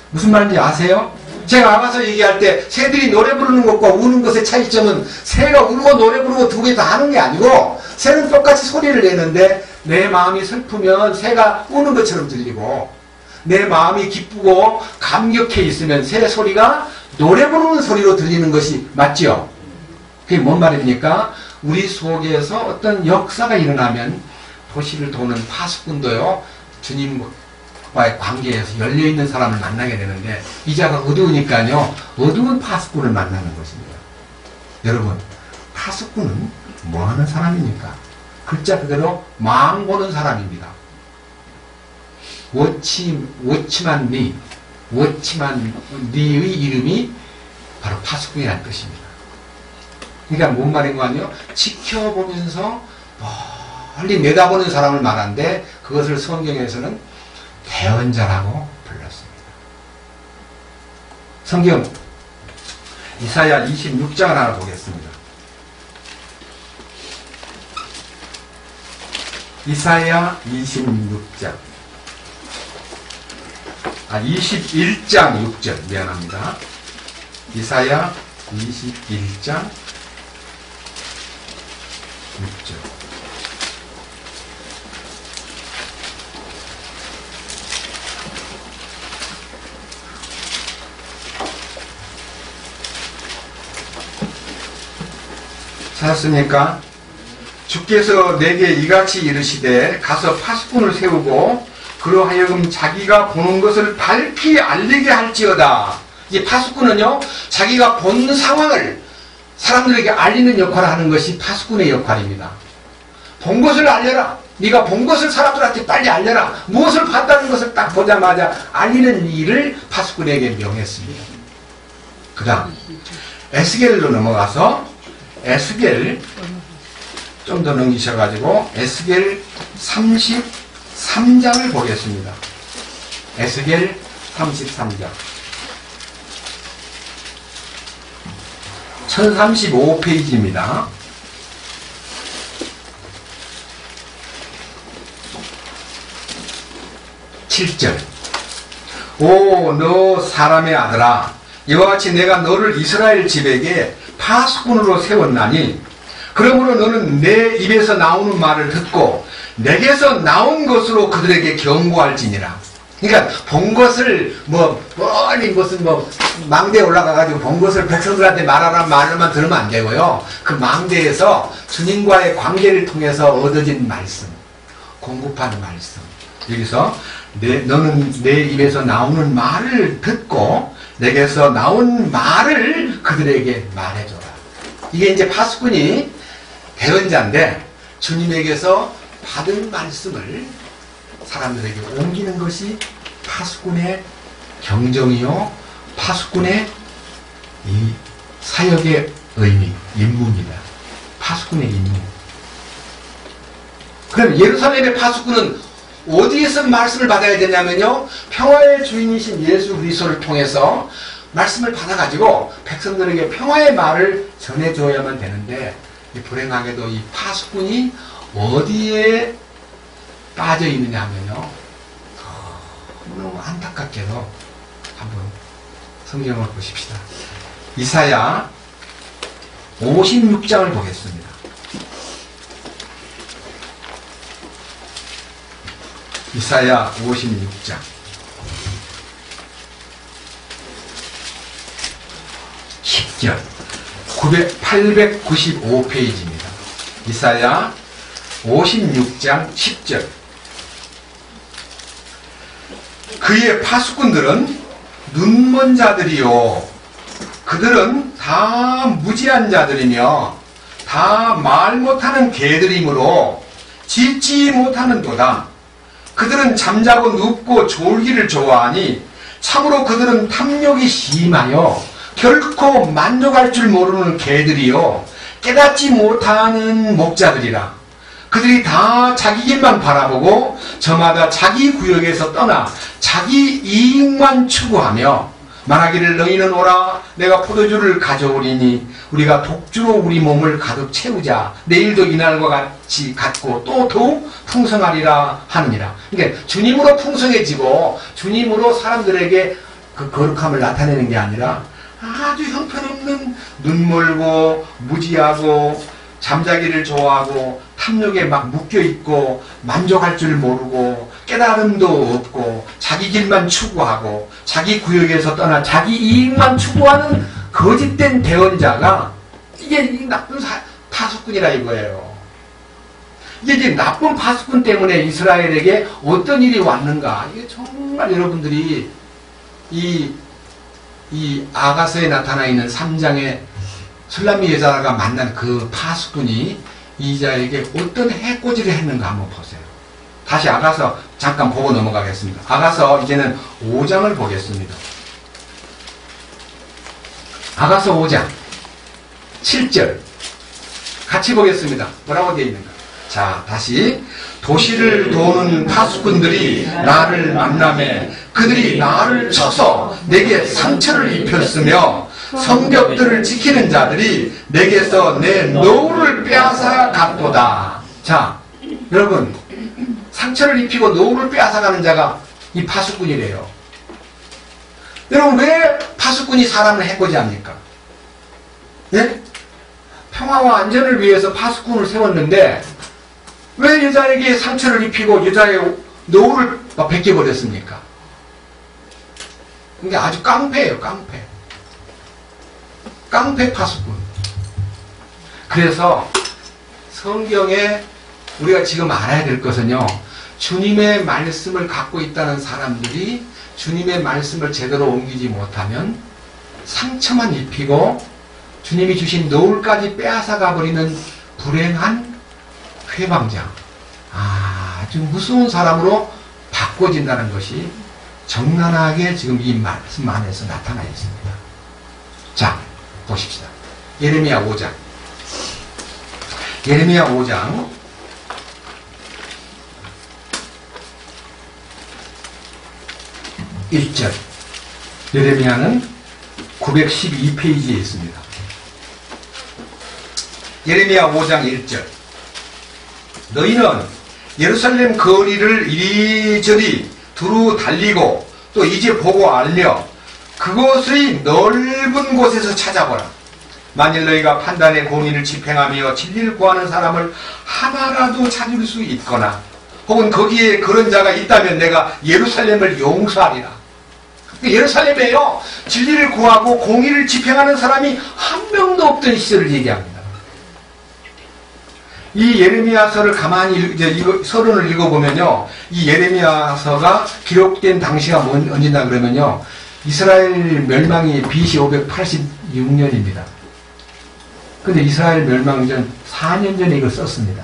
무슨 말인지 아세요? 제가 아가서 얘기할 때 새들이 노래 부르는 것과 우는 것의 차이점은 새가 울고 노래 부르고 두 개 다 하는 게 아니고 새는 똑같이 소리를 내는데 내 마음이 슬프면 새가 우는 것처럼 들리고 내 마음이 기쁘고 감격해 있으면 새 소리가 노래 부르는 소리로 들리는 것이 맞죠? 그게 뭔 말입니까? 우리 속에서 어떤 역사가 일어나면 도시를 도는 파수꾼도요 주님과의 관계에서 열려있는 사람을 만나게 되는데 이자가 어두우니까요 어두운 파수꾼을 만나는 것입니다. 여러분, 파수꾼은 뭐하는 사람입니까? 글자 그대로 망 보는 사람입니다. 워치만 리의 이름이 바로 파수꾼이라는 뜻입니다. 그러니까 뭔 말인 거 아니에요? 지켜보면서 멀리 내다보는 사람을 말하는데 그것을 성경에서는 대언자라고 불렀습니다. 성경 이사야 26장을 하나 보겠습니다. 이사야 21장 6절 미안합니다. 이사야 21장 6절 찾았습니까? 주께서 내게 이같이 이르시되 가서 파수꾼을 세우고 그로 하여금 자기가 보는 것을 밝히 알리게 할지어다. 이 파수꾼은요 자기가 본 상황을 사람들에게 알리는 역할을 하는 것이 파수꾼의 역할입니다. 본 것을 알려라. 네가 본 것을 사람들한테 빨리 알려라. 무엇을 봤다는 것을 딱 보자마자 알리는 일을 파수꾼에게 명했습니다. 그 다음 에스겔로 넘어가서 에스겔 좀 더 넘기셔가지고 에스겔 33장을 보겠습니다. 에스겔 33장 1035페이지입니다. 오, 너 사람의 아들아, 이와 같이 내가 너를 이스라엘 집에게 파수꾼으로 세웠나니 그러므로 너는 내 입에서 나오는 말을 듣고 내게서 나온 것으로 그들에게 경고할지니라. 그러니까 본 것을 멀리 무슨 망대에 올라가가지고 본 것을 백성들한테 말하라는 말만 들으면 안 되고요. 그 망대에서 주님과의 관계를 통해서 얻어진 말씀, 공급하는 말씀. 여기서 너는 내 입에서 나오는 말을 듣고 내게서 나온 말을 그들에게 말해줘라. 이게 이제 파수꾼이 대언자인데 주님에게서 받은 말씀을 사람들에게 옮기는 것이 파수꾼의 경정이요 파수꾼의 이 사역의 의미, 임무입니다. 파수꾼의 임무. 그럼 예루살렘의 파수꾼은 어디에서 말씀을 받아야 되냐면요 평화의 주인이신 예수 그리스도를 통해서 말씀을 받아가지고 백성들에게 평화의 말을 전해줘야만 되는데 불행하게도 이 파수꾼이 어디에 빠져 있느냐 하면요 너무 안타깝게도 한번 성경을 보십시다. 이사야 56장을 보겠습니다. 이사야 56장 10절 895페이지입니다. 이사야 56장 10절 그의 파수꾼들은 눈먼 자들이요 그들은 다 무지한 자들이며 다 말 못하는 개들이므로 짖지 못하는도다. 그들은 잠자고 눕고 졸기를 좋아하니 참으로 그들은 탐욕이 심하여 결코 만족할 줄 모르는 개들이요 깨닫지 못하는 목자들이라. 그들이 다 자기 길만 바라보고 저마다 자기 구역에서 떠나 자기 이익만 추구하며 말하기를 너희는 오라 내가 포도주를 가져오리니 우리가 독주로 우리 몸을 가득 채우자 내일도 이날과 같이 같고 또 더욱 풍성하리라 하느니라. 그러니까 주님으로 풍성해지고 주님으로 사람들에게 그 거룩함을 나타내는 게 아니라 아주 형편없는 눈멀고 무지하고 잠자기를 좋아하고 탐욕에 막 묶여있고 만족할 줄 모르고 깨달음도 없고 자기 길만 추구하고 자기 구역에서 떠나 자기 이익만 추구하는 거짓된 대언자가 이게 이 나쁜 파수꾼이라 이거예요. 이게 이제 나쁜 파수꾼 때문에 이스라엘에게 어떤 일이 왔는가. 이게 정말 여러분들이 이 아가서에 나타나 있는 3장의 술람미 여자가 만난 그 파수꾼이 이자에게 어떤 해코지를 했는가 한번 보세요. 다시 아가서 잠깐 보고 넘어가겠습니다. 아가서 이제는 5장을 보겠습니다. 아가서 5장 7절 같이 보겠습니다. 뭐라고 되어 있는가? 자, 다시 도시를 도는 파수꾼들이 나를 만나매 그들이 나를 쳐서 내게 상처를 입혔으며 성벽들을 지키는 자들이 내게서 내 노울을 빼앗아 갔도다. 자, 여러분 상처를 입히고 노울을 빼앗아가는 자가 이 파수꾼이래요. 여러분 왜 파수꾼이 사람을 해코지합니까? 예? 평화와 안전을 위해서 파수꾼을 세웠는데 왜 여자에게 상처를 입히고 여자의 노울을 벗겨버렸습니까? 이게 아주 깡패예요. 깡패 파수꾼. 그래서 성경에 우리가 지금 알아야 될 것은요, 주님의 말씀을 갖고 있다는 사람들이 주님의 말씀을 제대로 옮기지 못하면 상처만 입히고 주님이 주신 노을까지 빼앗아 가버리는 불행한 회방자, 아주 무서운 사람으로 바꿔진다는 것이 적나라하게 지금 이 말씀 안에서 나타나 있습니다. 자, 보십시다. 예레미야 5장. 예레미야 5장 1절. 예레미야는 912페이지에 있습니다. 예레미야 5장 1절. 너희는 예루살렘 거리를 이리저리 두루 달리고 또 이제 보고 알며 그것의 넓은 곳에서 찾아보라. 만일 너희가 판단의 공의를 집행하며 진리를 구하는 사람을 하나라도 찾을 수 있거나 혹은 거기에 그런 자가 있다면 내가 예루살렘을 용서하리라. 예루살렘에요, 진리를 구하고 공의를 집행하는 사람이 한 명도 없던 시절을 얘기합니다. 이 예레미야서를 가만히 서론을 읽어보면요, 이 예레미야서가 기록된 당시가 언제나 그러면요, 이스라엘 멸망이 BC 586년입니다. 근데 이스라엘 멸망 전 4년 전에 이걸 썼습니다.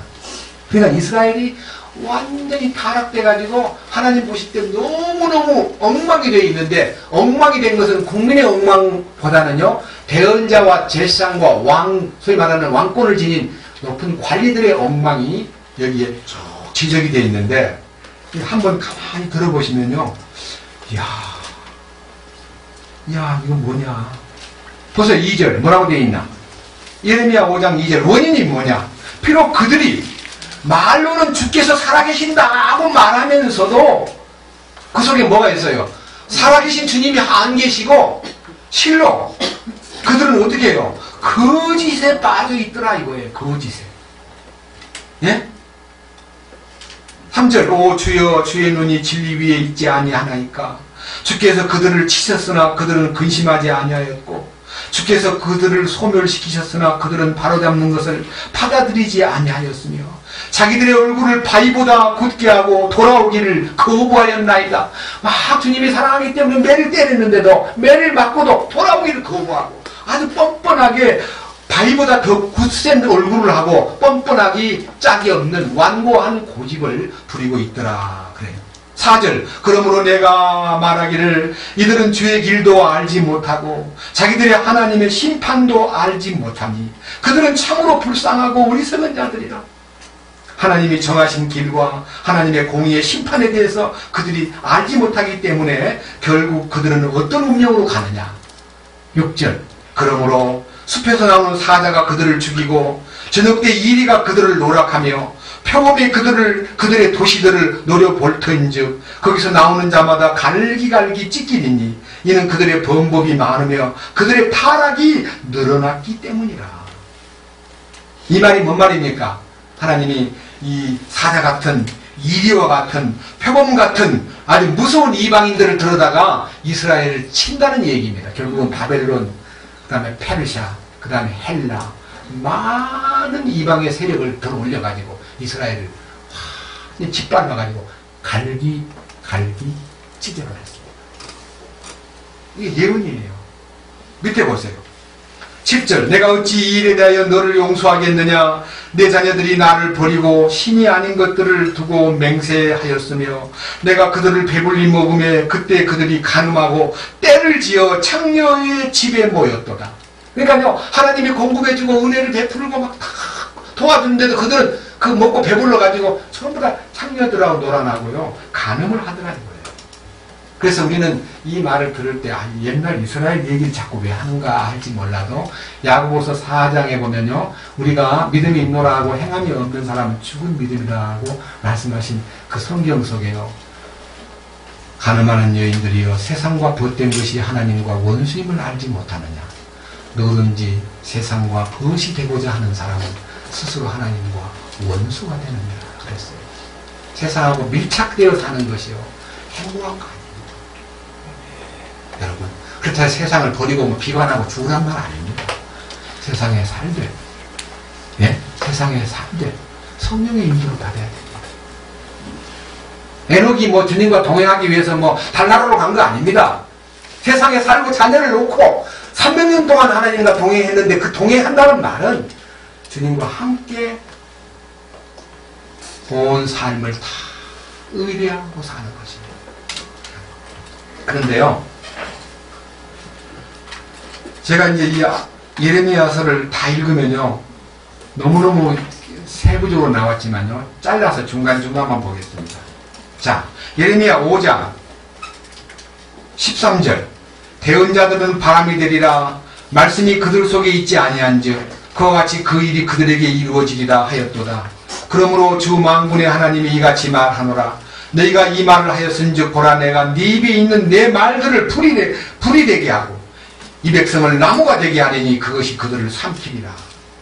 그러니까 이스라엘이 완전히 타락돼가지고 하나님 보실 때 너무너무 엉망이 되어 있는데, 엉망이 된 것은 국민의 엉망보다는요, 대언자와 제사장과 왕, 소위 말하는 왕권을 지닌 높은 관리들의 엉망이 여기에 쭉 지적이 되어 있는데, 한번 가만히 들어보시면요, 이야, 이거 뭐냐. 벌써 2절, 뭐라고 되어 있나? 예레미야 5장 2절, 원인이 뭐냐? 비록 그들이 말로는 주께서 살아계신다고 말하면서도 그 속에 뭐가 있어요? 살아계신 주님이 안 계시고 실로 그들은 어떻게 해요? 거짓에 빠져 있더라 이거예요. 거짓에. 예? 3절. 오 주여, 주의 눈이 진리 위에 있지 아니하나이까. 주께서 그들을 치셨으나 그들은 근심하지 아니하였고 주께서 그들을 소멸시키셨으나 그들은 바로잡는 것을 받아들이지 아니하였으며 자기들의 얼굴을 바위보다 굳게 하고 돌아오기를 거부하였나이다. 막 주님이 사랑하기 때문에 매를 때렸는데도, 매를 맞고도 돌아오기를 거부하고 아주 뻔뻔하게 바위보다 더 굳센 얼굴을 하고 뻔뻔하기 짝이 없는 완고한 고집을 부리고 있더라. 그래요. 4절. 그러므로 내가 말하기를 이들은 주의 길도 알지 못하고 자기들의 하나님의 심판도 알지 못하니 그들은 참으로 불쌍하고 어리석은 자들이라. 하나님이 정하신 길과 하나님의 공의의 심판에 대해서 그들이 알지 못하기 때문에 결국 그들은 어떤 운명으로 가느냐. 6절. 그러므로 숲에서 나오는 사자가 그들을 죽이고 저녁 때 이리가 그들을 노락하며 평범히 그들의 도시들을 노려볼 터인즉 거기서 나오는 자마다 갈기갈기 찢기리니 이는 그들의 범법이 많으며 그들의 타락이 늘어났기 때문이라. 이 말이 뭔 말입니까? 하나님이 이 사자 같은 이리와 같은 표범 같은 아주 무서운 이방인들을 들어다가 이스라엘을 친다는 얘기입니다. 결국은 바벨론, 그 다음에 페르시아, 그 다음에 헬라, 많은 이방의 세력을 들어 올려가지고 이스라엘을 완전히 짓밟아가지고 갈기 찢어버렸습니다. 이게 예언이에요. 밑에 보세요. 7절. 내가 어찌 이 일에 대하여 너를 용서하겠느냐. 내 자녀들이 나를 버리고 신이 아닌 것들을 두고 맹세하였으며 내가 그들을 배불리 먹음에 그때 그들이 간음하고 때를 지어 창녀의 집에 모였도다. 그러니까요, 하나님이 공급해주고 은혜를 베풀고 막 다 도와주는데도 그들은 그 먹고 배불러가지고 전부 다 창녀들하고 놀아나고요, 간음을 하더라는 거예요. 그래서 우리는 이 말을 들을 때 옛날 이스라엘 얘기를 자꾸 왜 하는가 할지 몰라도 야고보서 4장에 보면요, 우리가 믿음이 있노라고 행함이 없는 사람은 죽은 믿음이라고 말씀하신 그 성경 속에요, 간음하는 여인들이여 세상과 벗된 것이 하나님과 원수임을 알지 못하느냐. 누구든지 세상과 벗이 되고자 하는 사람은 스스로 하나님과 원수가 되느니라 그랬어요. 세상하고 밀착되어 사는 것이요 행복한 거 아닙니다. 여러분, 그렇다고 세상을 버리고 뭐 비관하고 죽으란 말 아닙니다. 세상에 살되, 예? 세상에 살되 성령의 인도를 받아야 됩니다. 에녹이 뭐 주님과 동행하기 위해서 뭐 달나라로 간 거 아닙니다. 세상에 살고 자녀를 놓고 300년 동안 하나님과 동행했는데 그 동행한다는 말은 주님과 함께 온 삶을 다 의뢰하고 사는 것입니다. 그런데요, 제가 이제 이 예레미야서를 다 읽으면요, 너무너무 세부적으로 나왔지만요, 잘라서 중간중간만 보겠습니다. 자, 예레미야 5장 13절. 대언자들은 바람이 되리라. 말씀이 그들 속에 있지 아니한즉 그와 같이 그 일이 그들에게 이루어지리라 하였도다. 그러므로 주 만군의 하나님이 이같이 말하노라. 너희가 이 말을 하였은즉 보라, 내가 네 입에 있는 내 말들을 불이 되게 하고 이 백성을 나무가 되게 하리니 그것이 그들을 삼키리라.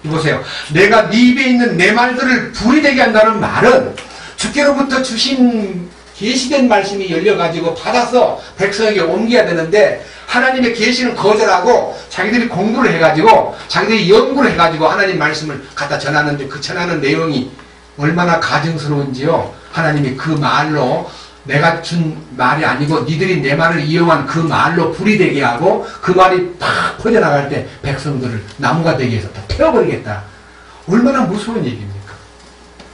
보세요. 내가 네 입에 있는 내 말들을 불이 되게 한다는 말은 주께로부터 주신 계시된 말씀이 열려가지고 받아서 백성에게 옮겨야 되는데 하나님의 계시는 거절하고 자기들이 공부를 해가지고 자기들이 연구를 해가지고 하나님 말씀을 갖다 전하는데 그 전하는 내용이 얼마나 가증스러운지요. 하나님이 그 말로 내가 준 말이 아니고 니들이 내 말을 이용한 그 말로 불이 되게 하고 그 말이 팍 퍼져나갈 때 백성들을 나무가 되게 해서 다 태워버리겠다. 얼마나 무서운 얘기입니까?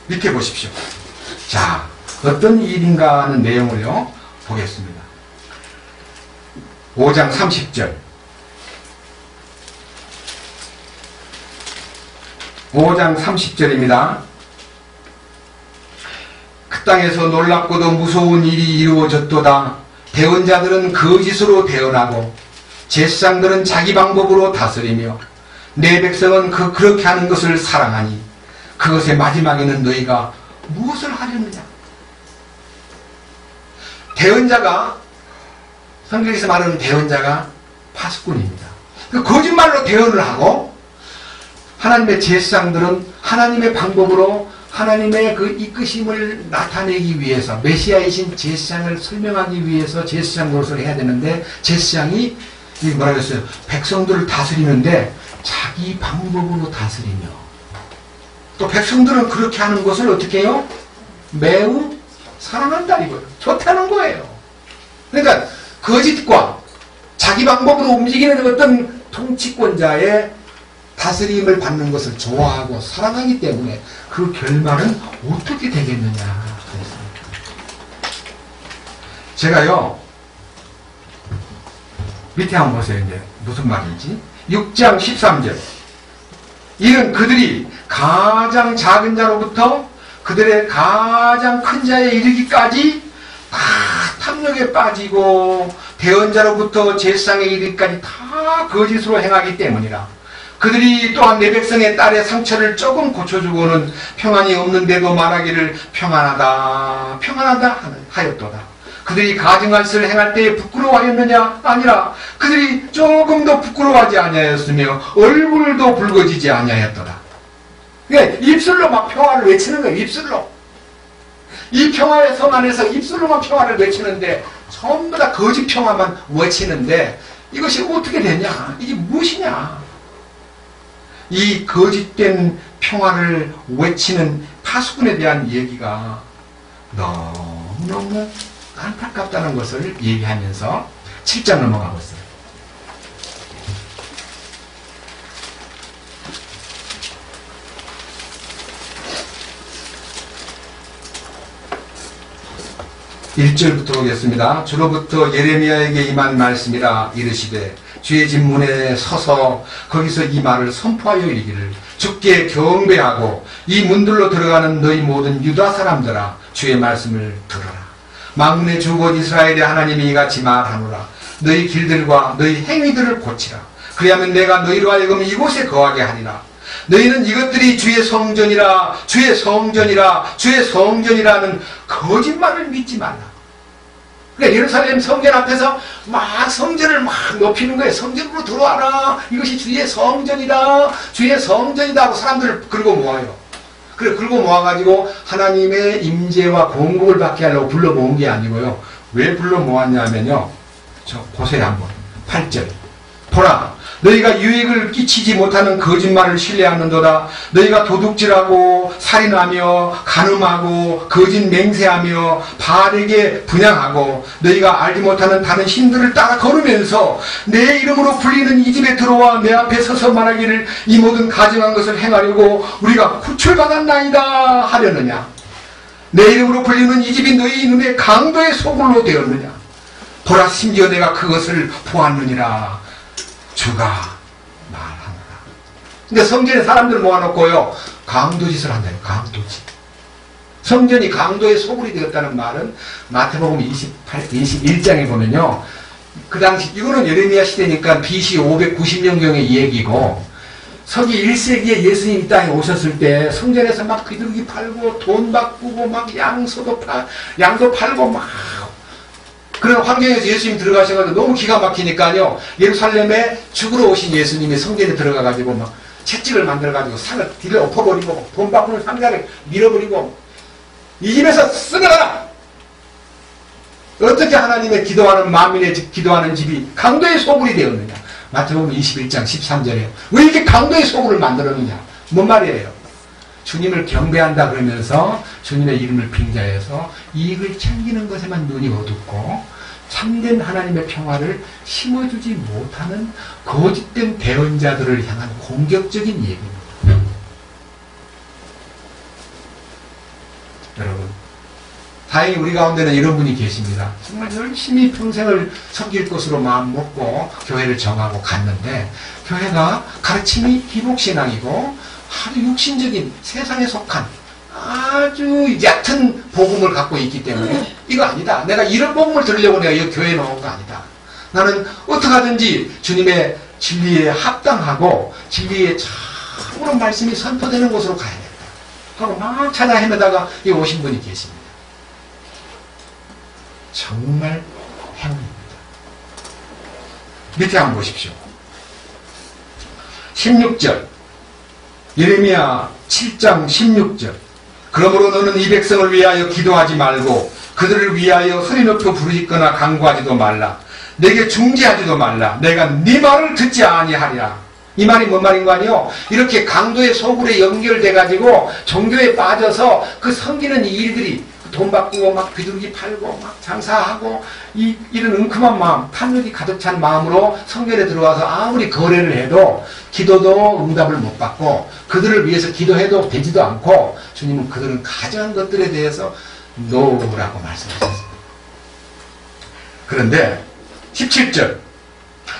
밑에 보십시오. 자, 어떤 일인가 하는 내용을요 보겠습니다. 5장 30절. 5장 30절입니다. 그 땅에서 놀랍고도 무서운 일이 이루어졌도다. 대언자들은 거짓으로 대언하고 제사장들은 자기 방법으로 다스리며 내 백성은 그렇게 하는 것을 사랑하니 그것의 마지막에는 너희가 무엇을 하려느냐. 대언자가, 성경에서 말하는 대언자가 파수꾼입니다. 그 거짓말로 대언을 하고 하나님의 제사장들은 하나님의 방법으로 하나님의 그 이끄심을 나타내기 위해서 메시아이신 제사장을 설명하기 위해서 제사장 노릇을 해야 되는데 제사장이 뭐라 그랬어요? 백성들을 다스리는데 자기 방법으로 다스리며 또 백성들은 그렇게 하는 것을 어떻게 해요? 매우 사랑한다 이거예요. 좋다는 거예요. 그러니까 거짓과 자기 방법으로 움직이는 어떤 통치권자의 다스림을 받는 것을 좋아하고 사랑하기 때문에 그 결말은 어떻게 되겠느냐 그랬습니다. 제가요 밑에 한번 보세요. 이제 무슨 말인지 6장 13절. 이는 그들이 가장 작은 자로부터 그들의 가장 큰 자에 이르기까지 다 탐욕에 빠지고 대언자로부터 제사장에 이르기까지 다 거짓으로 행하기 때문이라. 그들이 또한 내 백성의 딸의 상처를 조금 고쳐주고는 평안이 없는데도 말하기를 평안하다 평안하다 하였도다. 그들이 가증한것을 행할 때에 부끄러워하였느냐? 아니라 그들이 조금도 부끄러워하지 아니하였으며 얼굴도 붉어지지 아니하였도다. 그러니까 입술로 막 평화를 외치는 거예요. 입술로. 이 평화의 성 안에서 입술로만 평화를 외치는데 전부 다 거짓 평화만 외치는데 이것이 어떻게 되냐? 이게 무엇이냐? 이 거짓된 평화를 외치는 파수꾼에 대한 얘기가 너무너무 안타깝다는 것을 얘기하면서 7장 넘어가고 있어요. (1절부터) 보겠습니다. 주로부터 예레미야에게 임한 말씀이라. 이르시되 주의 집 문에 서서 거기서 이 말을 선포하여 이르기를 주께 경배하고 이 문들로 들어가는 너희 모든 유다 사람들아 주의 말씀을 들어라. 만군의 주 곧 이스라엘의 하나님이 이같이 말하노라. 너희 길들과 너희 행위들을 고치라. 그리하면 내가 너희로 하여금 이곳에 거하게 하리라. 너희는 이것들이 주의 성전이라 주의 성전이라 주의 성전이라는 거짓말을 믿지 말라. 그러니까 예루살렘 성전 앞에서 막 성전을 막 높이는 거예요. 성전으로 들어와라. 이것이 주의 성전이다. 주의 성전이다 하고 사람들을 긁어 모아요. 그래 긁어 모아가지고 하나님의 임재와 공급을 받게 하려고 불러 모은 게 아니고요. 왜 불러 모았냐면요. 저 보세요 한번. 8절. 보라. 너희가 유익을 끼치지 못하는 거짓말을 신뢰하는도다. 너희가 도둑질하고 살인하며 간음하고 거짓 맹세하며 바알에게 분향하고 너희가 알지 못하는 다른 신들을 따라 걸으면서 내 이름으로 불리는 이 집에 들어와 내 앞에 서서 말하기를 이 모든 가증한 것을 행하려고 우리가 구출받았나이다 하려느냐. 내 이름으로 불리는 이 집이 너희 눈에 강도의 소굴로 되었느냐. 보라 심지어 내가 그것을 보았느니라. 주가 말하노라. 근데 성전에 사람들을 모아놓고요 강도짓을 한다요. 강도짓. 성전이 강도의 소굴이 되었다는 말은 마태복음 21장에 보면요. 그 당시 이거는 예레미야 시대니까 BC 590년경의 얘기고 서기 1세기에 예수님이 이 땅에 오셨을 때 성전에서 막 비둘기 팔고 돈 바꾸고 막 양도 팔고 막 그런 환경에서 예수님이 들어가셔가지고 너무 기가 막히니까요. 예루살렘에 죽으러 오신 예수님이 성전에 들어가가지고 막 채찍을 만들어가지고 상을 뒤를 엎어버리고 돈 바꾸는 상자를 밀어버리고 이 집에서 쓰러가라! 어떻게 하나님의 기도하는 만민의 기도하는 집이 강도의 소굴이 되었느냐. 마태복음 21장 13절에 왜 이렇게 강도의 소굴을 만들었느냐. 뭔 말이에요? 주님을 경배한다 그러면서 주님의 이름을 빙자해서 이익을 챙기는 것에만 눈이 어둡고 참된 하나님의 평화를 심어주지 못하는 거짓된 대언자들을 향한 공격적인 얘기입니다. 여러분, 다행히 우리 가운데는 이런 분이 계십니다. 정말 열심히 평생을 섬길 것으로 마음 먹고 교회를 정하고 갔는데 교회가 가르침이 기복신앙이고 아주 육신적인 세상에 속한 아주 얕은 복음을 갖고 있기 때문에 이거 아니다. 내가 이런 복음을 들으려고 내가 이 교회에 나온 거 아니다. 나는 어떻게 하든지 주님의 진리에 합당하고 진리에 참으로 말씀이 선포되는 곳으로 가야겠다 하고 막 찾아 헤매다가 이 오신 분이 계십니다. 정말 행운입니다. 밑에 한번 보십시오. 16절 예레미야 7장 16절 그러므로 너는 이 백성을 위하여 기도하지 말고 그들을 위하여 소리 높여 부르짖거나 간구하지도 말라. 내게 중지하지도 말라. 내가 네 말을 듣지 아니하리라. 이 말이 뭔 말인 거 아니요? 이렇게 강도의 소굴에 연결돼 가지고 종교에 빠져서 그 섬기는 이 일들이 돈 바꾸고 막 비둘기 팔고 막 장사하고 이런 은큼한 마음, 탐욕이 가득 찬 마음으로 성전에 들어와서 아무리 거래를 해도 기도도 응답을 못 받고 그들을 위해서 기도해도 되지도 않고 주님은 그들은 가져간 것들에 대해서 노라고 말씀하셨습니다. 그런데 17절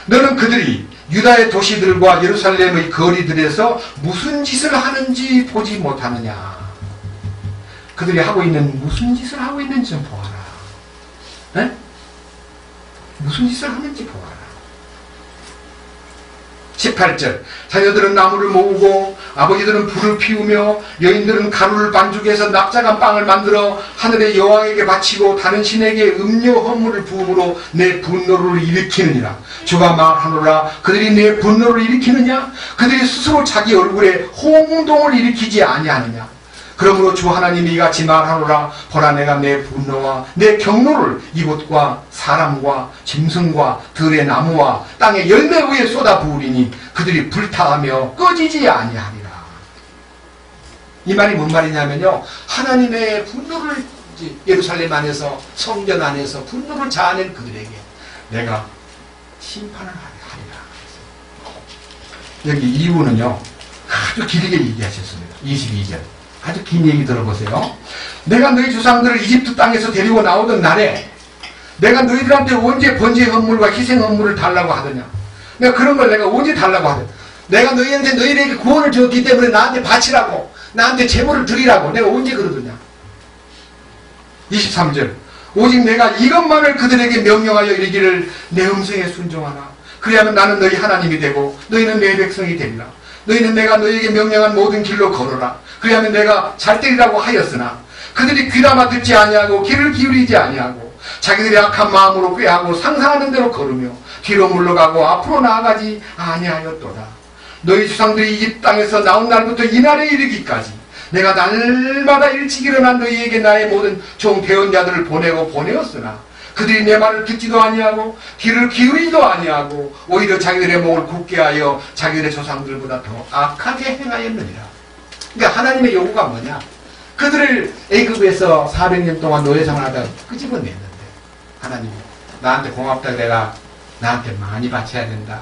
너는 그들이 유다의 도시들과 예루살렘의 거리들에서 무슨 짓을 하는지 보지 못하느냐. 그들이 하고 있는 무슨 짓을 하고 있는지 좀 보아라. 네? 무슨 짓을 하는지 보아라. 18절 자녀들은 나무를 모으고 아버지들은 불을 피우며 여인들은 가루를 반죽해서 납작한 빵을 만들어 하늘의 여왕에게 바치고 다른 신에게 음료 헌물을 부음으로 내 분노를 일으키느니라. 주가 말하노라. 그들이 내 분노를 일으키느냐? 그들이 스스로 자기 얼굴에 홍동을 일으키지 아니하느냐? 그러므로 주 하나님이 이같이 말하노라. 보라, 내가 내 분노와 내 경노를 이곳과 사람과 짐승과 들의 나무와 땅의 열매 위에 쏟아 부으리니 그들이 불타하며 꺼지지 아니하리라. 이 말이 뭔 말이냐면요, 하나님의 분노를 예루살렘 안에서, 성전 안에서 분노를 자아낸 그들에게 내가 심판을 하리라. 여기 이유는요 아주 길게 얘기하셨습니다. 22절 아주 긴 얘기 들어보세요. 내가 너희 조상들을 이집트 땅에서 데리고 나오던 날에 내가 너희들한테 언제 번제 헌물과 희생 헌물을 달라고 하더냐? 내가 그런 걸 내가 언제 달라고 하더냐? 내가 너희에게 구원을 주었기 때문에 나한테 바치라고, 나한테 제물을 드리라고 내가 언제 그러더냐? 23절 오직 내가 이것만을 그들에게 명령하여 이르기를 내 음성에 순종하라. 그리하면 나는 너희 하나님이 되고 너희는 내 백성이 되리라. 너희는 내가 너희에게 명령한 모든 길로 걸어라. 그리하면 내가 잘 되리라고 하였으나 그들이 귀담아 듣지 아니하고 귀를 기울이지 아니하고 자기들이 악한 마음으로 꾀하고 상상하는 대로 걸으며 뒤로 물러가고 앞으로 나아가지 아니하였도다. 너희 조상들이 이집트 땅에서 나온 날부터 이날에 이르기까지 내가 날마다 일찍 일어나 너희에게 나의 모든 종 배운 자들을 보내었으나 그들이 내 말을 듣지도 아니하고 귀를 기울이지도 아니하고 오히려 자기들의 목을 굳게 하여 자기들의 조상들보다 더 악하게 행하였느니라. 그러니까 하나님의 요구가 뭐냐? 그들을 애굽에서 400년 동안 노예생활하다가 끄집어냈는데 하나님이 나한테 고맙다, 내가 나한테 많이 바쳐야 된다.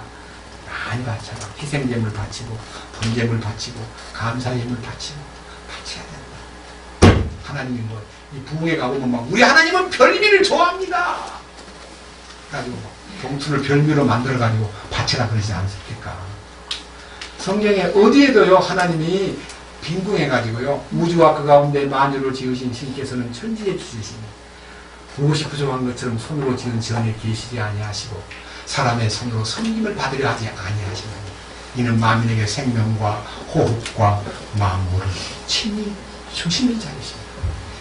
많이 바쳐라. 희생제물 바치고 번제물 바치고 감사제물 바쳐야 된다. 하나님이 이 부흥에 가보면 막 우리 하나님은 별미를 좋아합니다. 가지고 봉투를 별미로 만들어가지고 바치라 그러지 않습니까? 성경에 어디에도요 하나님이 빈궁해가지고요 우주와 그 가운데 만유를 지으신 신께서는 천지에 주시시니 무엇이 부족한 것처럼 손으로 지은 전에 계시지 아니하시고 사람의 손으로 섬김을 받으려 하지 아니하시나니 이는 만민에게 생명과 호흡과 만물을 친히 주시는 자이십니다.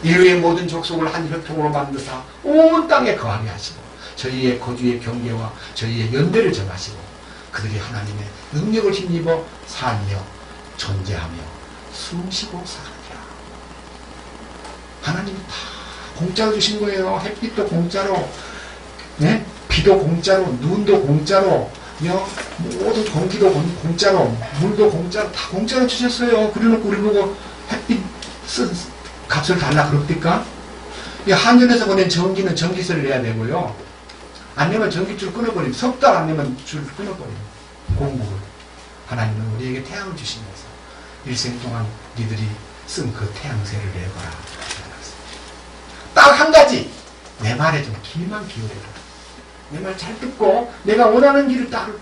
인류의 모든 족속을 한 혈통으로 만드사 온 땅에 거하게 하시고 저희의 거주의 경계와 저희의 연대를 정하시고 그들이 하나님의 능력을 힘입어 살며 존재하며 숨쉬고 사느니라. 하나님이 다 공짜로 주신 거예요. 햇빛도 공짜로, 네? 비도 공짜로, 눈도 공짜로, 모든 공기도 공짜로, 물도 공짜로, 다 공짜로 주셨어요. 그래놓고 우리 보고 햇빛 값을 달라 그럽니까? 한전에서 보낸 전기는 전기세를 내야 되고요. 안 내면 전기줄 끊어버리면, 석 달 안 내면 줄 끊어버리면 공급을. 하나님은 우리에게 태양을 주시면서 일생 동안 니들이 쓴 그 태양세를 내거라. 딱 한 가지, 내 말에 좀 귀만 기울여라. 내 말 잘 듣고 내가 원하는 길을 따르라.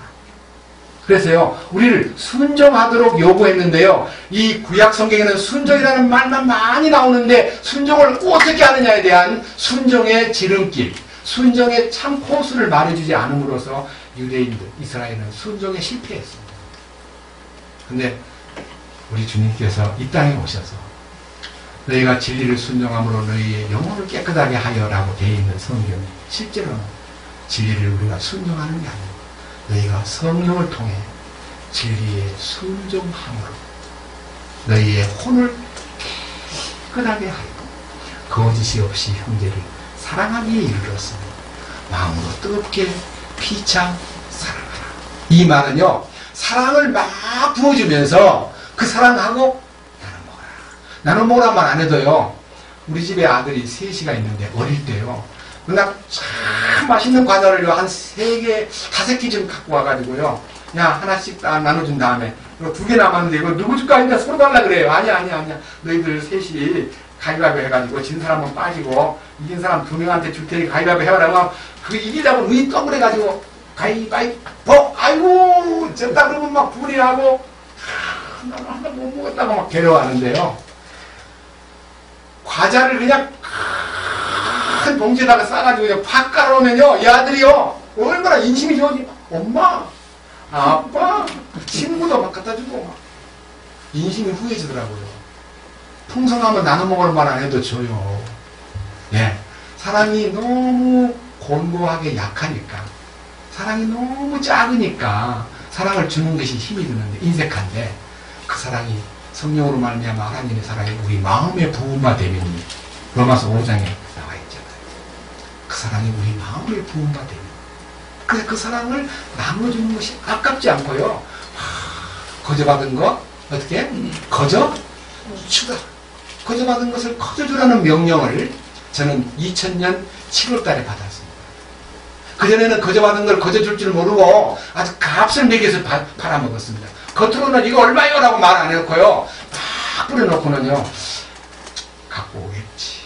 그래서요 우리를 순종하도록 요구했는데요, 이 구약 성경에는 순종이라는 말만 많이 나오는데 순종을 어떻게 하느냐에 대한 순종의 지름길, 순종의 참 코스를 말해주지 않음으로써 유대인들, 이스라엘은 순종에 실패했습니다. 근데 우리 주님께서 이 땅에 오셔서 너희가 진리를 순종함으로 너희의 영혼을 깨끗하게 하여라고 되어 있는 성경이 실제로는 진리를 우리가 순종하는 게 아니고 너희가 성령을 통해 진리에 순종함으로 너희의 혼을 깨끗하게 하여 거짓이 없이 형제를 사랑하기에 이르렀으니 마음으로 뜨겁게 피차 사랑하라. 이 말은요 사랑을 막 부어주면서 그 사랑하고 나눠 먹으라 말 안 해도요, 우리 집에 아들이 셋이가 있는데 어릴 때요 그냥 참 맛있는 과자를 한 3개, 5개쯤 갖고 와가지고요 야 하나씩 딱 나눠준 다음에 이거 2개 남았는데 이거 누구 줄까 했는데 서로 달라 그래요. 아니야 너희들 셋이 가위바위보 해가지고 진 사람은 빠지고 이긴 사람 2명한테 줄 테니 가위바위보 해라고 그 이기자고 눈이 동그래가지고 가위바위보 아이고 졌다 그러면 막 불이하고 나는 하나 못 먹었다고 막 괴로워하는데요, 과자를 그냥 큰 봉지에다가 싸가지고 그냥 팍 깔아놓으면요, 이 아들이요, 얼마나 인심이 좋으니, 엄마, 아빠, 친구도 막 갖다 주고, 인심이 후해지더라고요. 풍성하면 나눠 먹을 말 안 해도 줘요. 예. 사랑이 너무 곤고하게 약하니까, 사랑이 너무 작으니까, 사랑을 주는 것이 힘이 드는데, 인색한데, 그 사랑이 성령으로 말미암아 하나님의 사랑이 우리 마음의 부음화 되면이 로마서 5장에 나와 있잖아요. 그 사랑이 우리 마음의 부음화 되면, 그래서 그 사랑을 나눠주는 것이 아깝지 않고요. 거저받은 거 어떻게? 거저주다. 거저받은 것을 거저주라는 명령을 저는 2000년 7월달에 받았습니다. 그전에는 거저받은 걸 거저줄 줄 모르고 아주 값을 매겨서 팔아먹었습니다. 겉으로는 이거 얼마요? 라고 말 안 해놓고요. 막 뿌려놓고는요, 갖고 오겠지.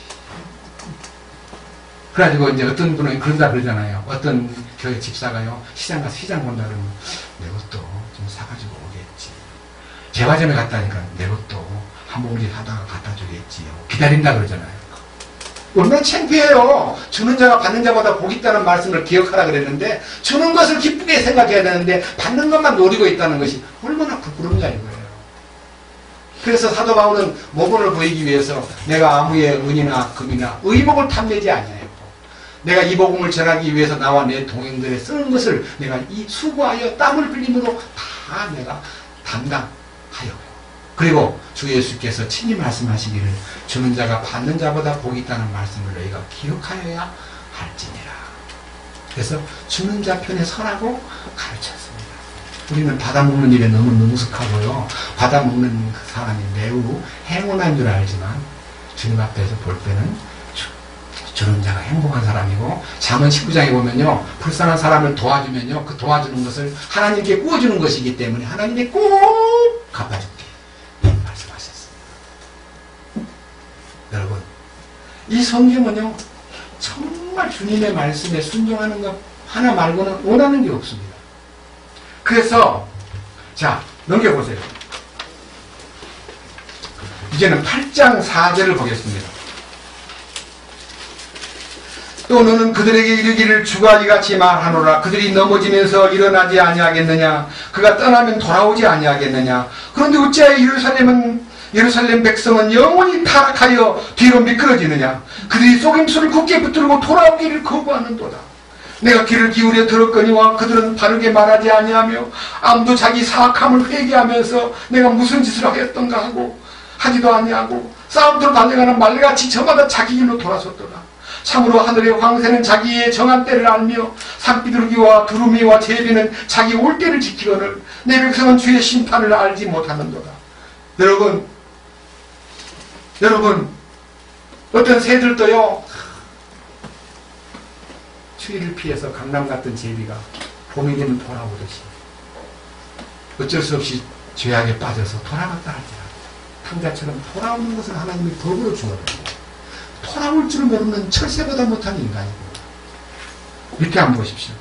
그래가지고 이제 어떤 분은 그런다 그러잖아요. 어떤 교회 집사가요, 시장 가서 시장 본다 그러면 내 것도 좀 사가지고 오겠지. 제과점에 갔다니까 내 것도 한 봉지 사다가 갖다 주겠지요. 기다린다 그러잖아요. 얼마나 창피해요. 주는 자가 받는 자보다 복이 있다는 말씀을 기억하라 그랬는데, 주는 것을 기쁘게 생각해야 되는데 받는 것만 노리고 있다는 것이 얼마나 부끄럽냐 이거예요. 그래서 사도 바울은 모범을 보이기 위해서 내가 아무의 은이나 금이나 의복을 탐내지 아니하였고, 내가 이 복음을 전하기 위해서 나와 내 동행들에 쓰는 것을 내가 이 수고하여 땀을 흘림으로 다 내가 담당하여, 그리고 주 예수께서 친히 말씀하시기를 주는 자가 받는 자보다 복이 있다는 말씀을 너희가 기억하여야 할지니라. 그래서 주는 자 편에 서라고 가르쳤습니다. 우리는 받아먹는 일에 너무 능숙하고요, 받아먹는 그 사람이 매우 행운한 줄 알지만 주님 앞에서 볼 때는 주는 자가 행복한 사람이고, 잠언 19장에 보면요, 불쌍한 사람을 도와주면요, 그 도와주는 것을 하나님께 구워주는 것이기 때문에 하나님이 꼭 갚아줄게 말씀하셨습니다. 여러분, 이 성경은요, 정말 주님의 말씀에 순종하는 것 하나 말고는 원하는 게 없습니다. 그래서 자, 넘겨보세요. 이제는 8장 4절을 보겠습니다. 또 너는 그들에게 이르기를 주가 이같이 말하노라. 그들이 넘어지면서 일어나지 아니하겠느냐? 그가 떠나면 돌아오지 아니하겠느냐? 그런데 어찌하여 예루살렘 백성은 영원히 타락하여 뒤로 미끄러지느냐? 그들이 속임수를 굳게 붙들고 돌아오기를 거부하는도다. 내가 귀를 기울여 들었거니와 그들은 바르게 말하지 아니하며 아무도 자기 사악함을 회개하면서 내가 무슨 짓을 하였던가 하고 하지도 아니하고 싸움터로 달려가는 말레같이 저마다 자기 길로 돌아섰도다. 참으로 하늘의 황새는 자기의 정한 때를 알며 산비둘기와 두루미와 제비는 자기 올 때를 지키거늘 내 백성은 주의 심판을 알지 못하는도다. 여러분 어떤 새들도요, 추위를 피해서 강남 같은 제비가 봄이 되면 돌아오듯이 어쩔 수 없이 죄악에 빠져서 돌아갔다 할지라도 탕자처럼 돌아오는 것은 하나님이 법으로 주어요. 돌아올 줄 모르는 철새보다 못한 인간이고, 밑에 한번 보십시오.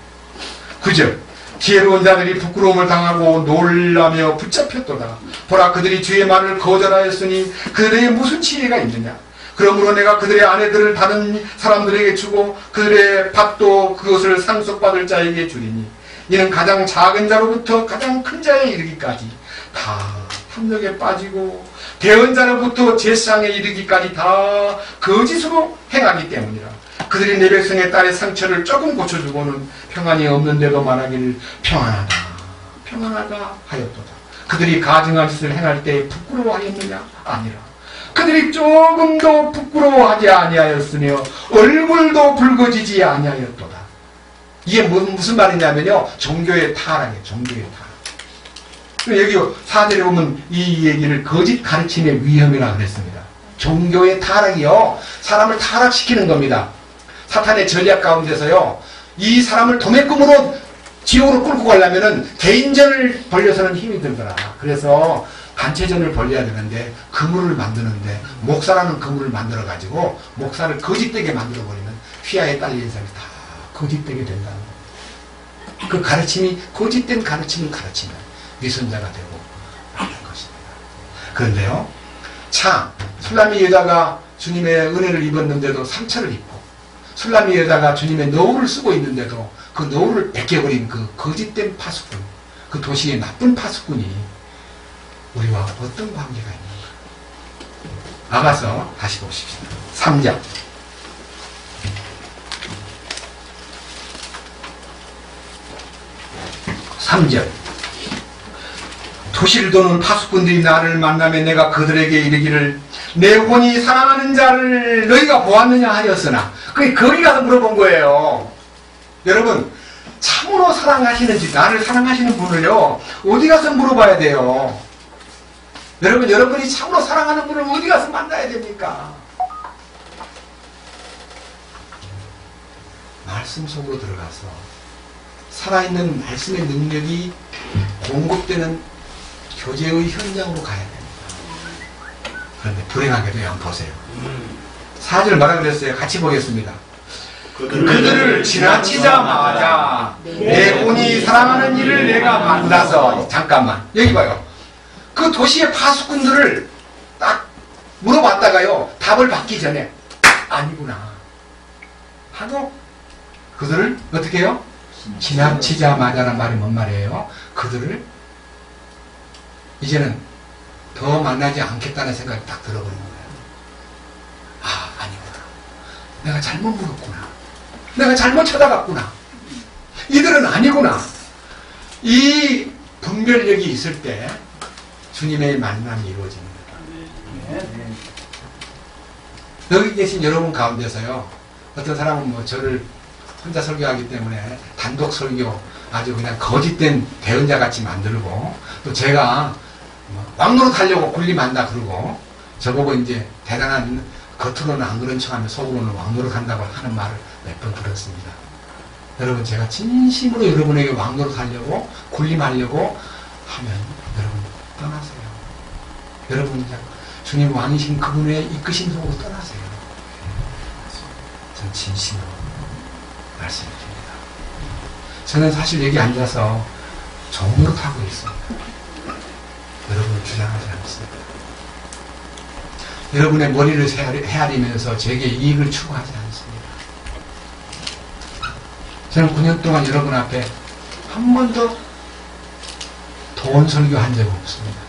9절 지혜로운 자들이 부끄러움을 당하고 놀라며 붙잡혔도다. 보라, 그들이 주의 말을 거절하였으니 그들에게 무슨 지혜가 있느냐? 그러므로 내가 그들의 아내들을 다른 사람들에게 주고 그들의 밭도 그것을 상속받을 자에게 주리니 이는 가장 작은 자로부터 가장 큰 자에 이르기까지 다 탐욕에 빠지고 대언 자로부터 제사장에 이르기까지 다 거짓으로 행하기 때문이라. 그들이 내 백성의 딸의 상처를 조금 고쳐주고는 평안이 없는데도 말하기를 평안하다 평안하다 하였도다. 그들이 가증한 짓을 행할 때 부끄러워하였느냐? 아니라 그들이 조금도 부끄러워하지 아니하였으며 얼굴도 붉어지지 아니하였도다. 이게 무슨 말이냐면요, 종교의 타락이에요. 종교의 타락. 여기 4절에 보면 이 얘기를 거짓 가르침의 위험이라고 그랬습니다. 종교의 타락이요, 사람을 타락시키는 겁니다. 사탄의 전략 가운데서요, 이 사람을 도매금으로 지옥으로 끌고 가려면은 개인전을 벌려서는 힘이 들더라. 그래서 단체전을 벌려야 되는데 그물을 만드는데 목사라는 그물을 만들어 가지고 목사를 거짓되게 만들어 버리면 휘하에 딸린 사람이 다 거짓되게 된다는 거예요. 그 가르침이 거짓된 가르침을 가르치면 위선자가 되고 하는 것입니다. 그런데요, 참 술람이 여자가 주님의 은혜를 입었는데도 상처를 입고 술라미에다가 주님의 노후를 쓰고 있는데도 그 노후를 벗겨버린 그 거짓된 파수꾼, 그 도시의 나쁜 파수꾼이 우리와 어떤 관계가 있는가? 나가서 다시 보십시다. 3장 3절 도시를 도는 파수꾼들이 나를 만나면 내가 그들에게 이르기를 내 혼이 사랑하는 자를 너희가 보았느냐 하였으나 그게 거기 가서 물어본 거예요. 여러분 참으로 사랑하시는지 나를 사랑하시는 분을요 어디 가서 물어봐야 돼요. 여러분 여러분이 참으로 사랑하는 분을 어디 가서 만나야 됩니까? 말씀 속으로 들어가서 살아있는 말씀의 능력이 공급되는 교제의 현장으로 가야 됩니다. 그런데 불행하게도 양 보세요. 4절 뭐라 그랬어요? 같이 보겠습니다. 그들을 지나치자마자 내 혼이 사랑하는 이를 내가 만나서 잠깐만 여기 봐요. 그 도시의 파수꾼들을 딱 물어봤다가요 답을 받기 전에 아니구나 하고 그들을 어떻게 해요? 지나치자마자란 말이 뭔 말이에요? 그들을 이제는 더 만나지 않겠다는 생각이 딱 들어버린 거예요. 아, 아니구나. 내가 잘못 물었구나. 내가 잘못 찾아갔구나. 이들은 아니구나. 이 분별력이 있을 때 주님의 만남이 이루어집니다. 여기 계신 여러분 가운데서요, 어떤 사람은 뭐 저를 혼자 설교하기 때문에 단독 설교 아주 그냥 거짓된 대언자 같이 만들고 또 제가 왕노릇 하려고 군림한다 그러고 저보고 이제 대단한 겉으로는 안 그런 척하면 속으로는 왕노릇 한다고 하는 말을 몇 번 들었습니다. 여러분 제가 진심으로 여러분에게 왕노릇 하려고 군림하려고 하면 여러분 떠나세요. 여러분 주님 왕이신 그분의 이끄신 속으로 떠나세요. 전 진심으로 말씀드립니다. 저는 사실 여기 앉아서 정으로 타고 있습니다. 여러분을 주장하지 않습니다. 여러분의 머리를 헤아리면서 제게 이익을 추구하지 않습니다. 저는 9년 동안 여러분 앞에 한 번도 돈 설교한 적 없습니다.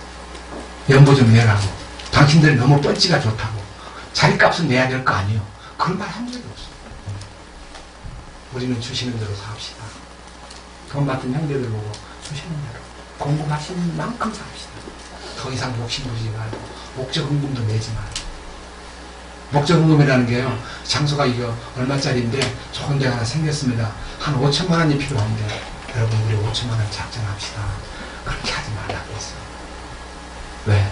연보 좀 내라고 당신들이 너무 뻘찌가 좋다고 자리값은 내야 될 거 아니에요. 그런 말 한 적이 없습니다. 우리는 주시는 대로 삽시다. 돈 받은 형제들 보고 주시는 대로 공부하시는 만큼 삽시다. 더 이상 욕심 부리지 말고 목적헌금도 내지 말고. 목적헌금이라는 게요 장소가 이거 얼마짜리인데 좋은 데가 하나 생겼습니다. 한 5천만 원이 필요한데 여러분 우리 5천만 원 작정합시다. 그렇게 하지 말라고 했어요. 왜?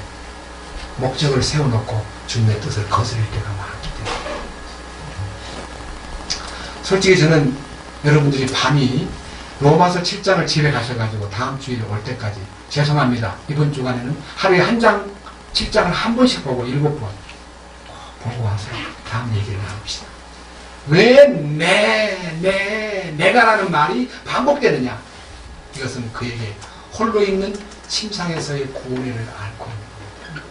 목적을 세워놓고 주님의 뜻을 거스릴 때가 많기 때문에. 솔직히 저는 여러분들이 밤이 로마서 7장을 집에 가셔가지고 다음 주일에 올 때까지 죄송합니다. 이번 주간에는 하루에 한 장 7장을 한 번씩 보고 7번 보고 와서 다음 얘기를 나눕시다. 왜 내가라는 말이 반복되느냐? 이것은 그에게 홀로 있는 침상에서의 고뇌를 앓고 있는 겁니다.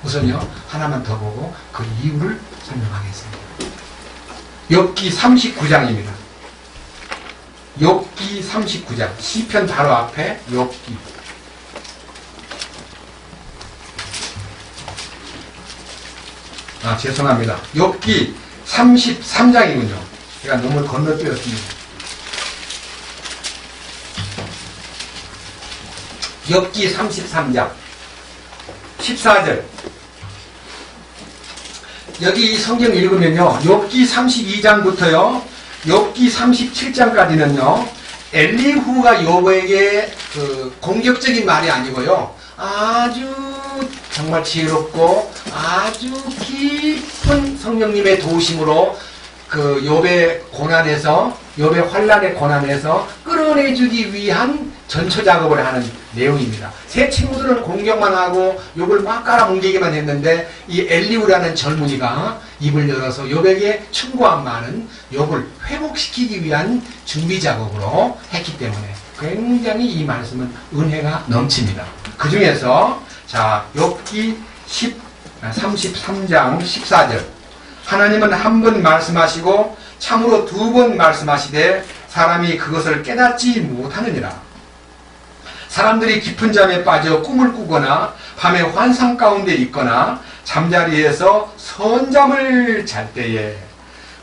우선요 하나만 더 보고 그 이유를 설명하겠습니다. 욥기 39장입니다. 욥기 39장 시편 바로 앞에 욥기 죄송합니다. 욥기 33장이군요. 제가 너무 건너뛰었습니다. 욥기 33장 14절 여기 이 성경 읽으면요 욥기 32장부터요 욥기 37장까지는요 엘리후가 욥에게 그 공격적인 말이 아니고요 아주 정말 지혜롭고 아주 깊은 성령님의 도우심으로 그 욥의 고난에서 욥의 환난의 고난에서 끌어내주기 위한 전처 작업을 하는 내용입니다. 세 친구들은 공격만 하고 욥을 막 깔아뭉개기만 했는데 이 엘리후라는 젊은이가 입을 열어서 욥에게 충고한 말은 욥을 회복시키기 위한 준비 작업으로 했기 때문에 굉장히 이 말씀은 은혜가 넘칩니다. 그 중에서 자 욥기 33장 14절. 하나님은 한 번 말씀하시고 참으로 두 번 말씀하시되 사람이 그것을 깨닫지 못하느니라. 사람들이 깊은 잠에 빠져 꿈을 꾸거나 밤에 환상 가운데 있거나 잠자리에서 선잠을 잘 때에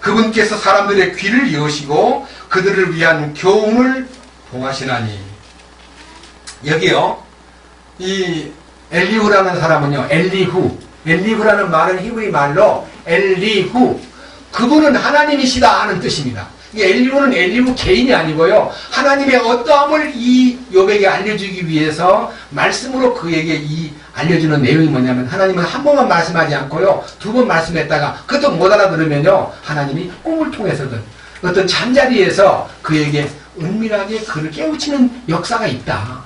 그분께서 사람들의 귀를 여시고 그들을 위한 교훈을 봉하시나니. 여기요, 이 엘리후라는 사람은요, 엘리후라는 말은 히브리 말로 엘리후, 그분은 하나님이시다 하는 뜻입니다. 이 엘리후는 엘리후 개인이 아니고요, 하나님의 어떠함을 이 욥에게 알려주기 위해서 말씀으로 그에게 알려주는 내용이 뭐냐면, 하나님은 한 번만 말씀하지 않고요, 두 번 말씀했다가 그것도 못 알아들으면요, 하나님이 꿈을 통해서든 어떤 잠자리에서 그에게 은밀하게 그를 깨우치는 역사가 있다.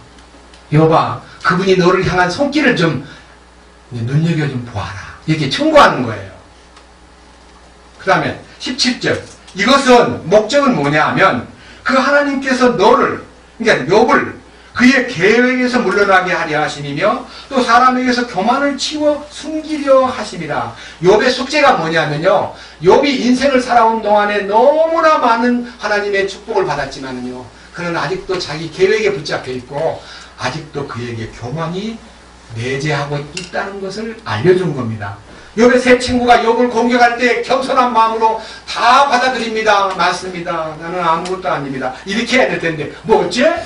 여봐, 그분이 너를 향한 손길을 좀 눈여겨 좀 보아라, 이렇게 청구하는 거예요. 그 다음에 17절. 이것은 목적은 뭐냐 하면, 그 하나님께서 너를, 그러니까 욥을 그의 계획에서 물러나게 하려 하심이며 또 사람에게서 교만을 치워 숨기려 하심이라. 욥의 숙제가 뭐냐면요, 욥이 인생을 살아온 동안에 너무나 많은 하나님의 축복을 받았지만요, 그는 아직도 자기 계획에 붙잡혀 있고 아직도 그에게 교만이 내재하고 있다는 것을 알려준 겁니다. 욥의 세 친구가 욥을 공격할 때 겸손한 마음으로 다 받아들입니다. 맞습니다. 나는 아무것도 아닙니다. 이렇게 해야 될 텐데, 뭐 어째?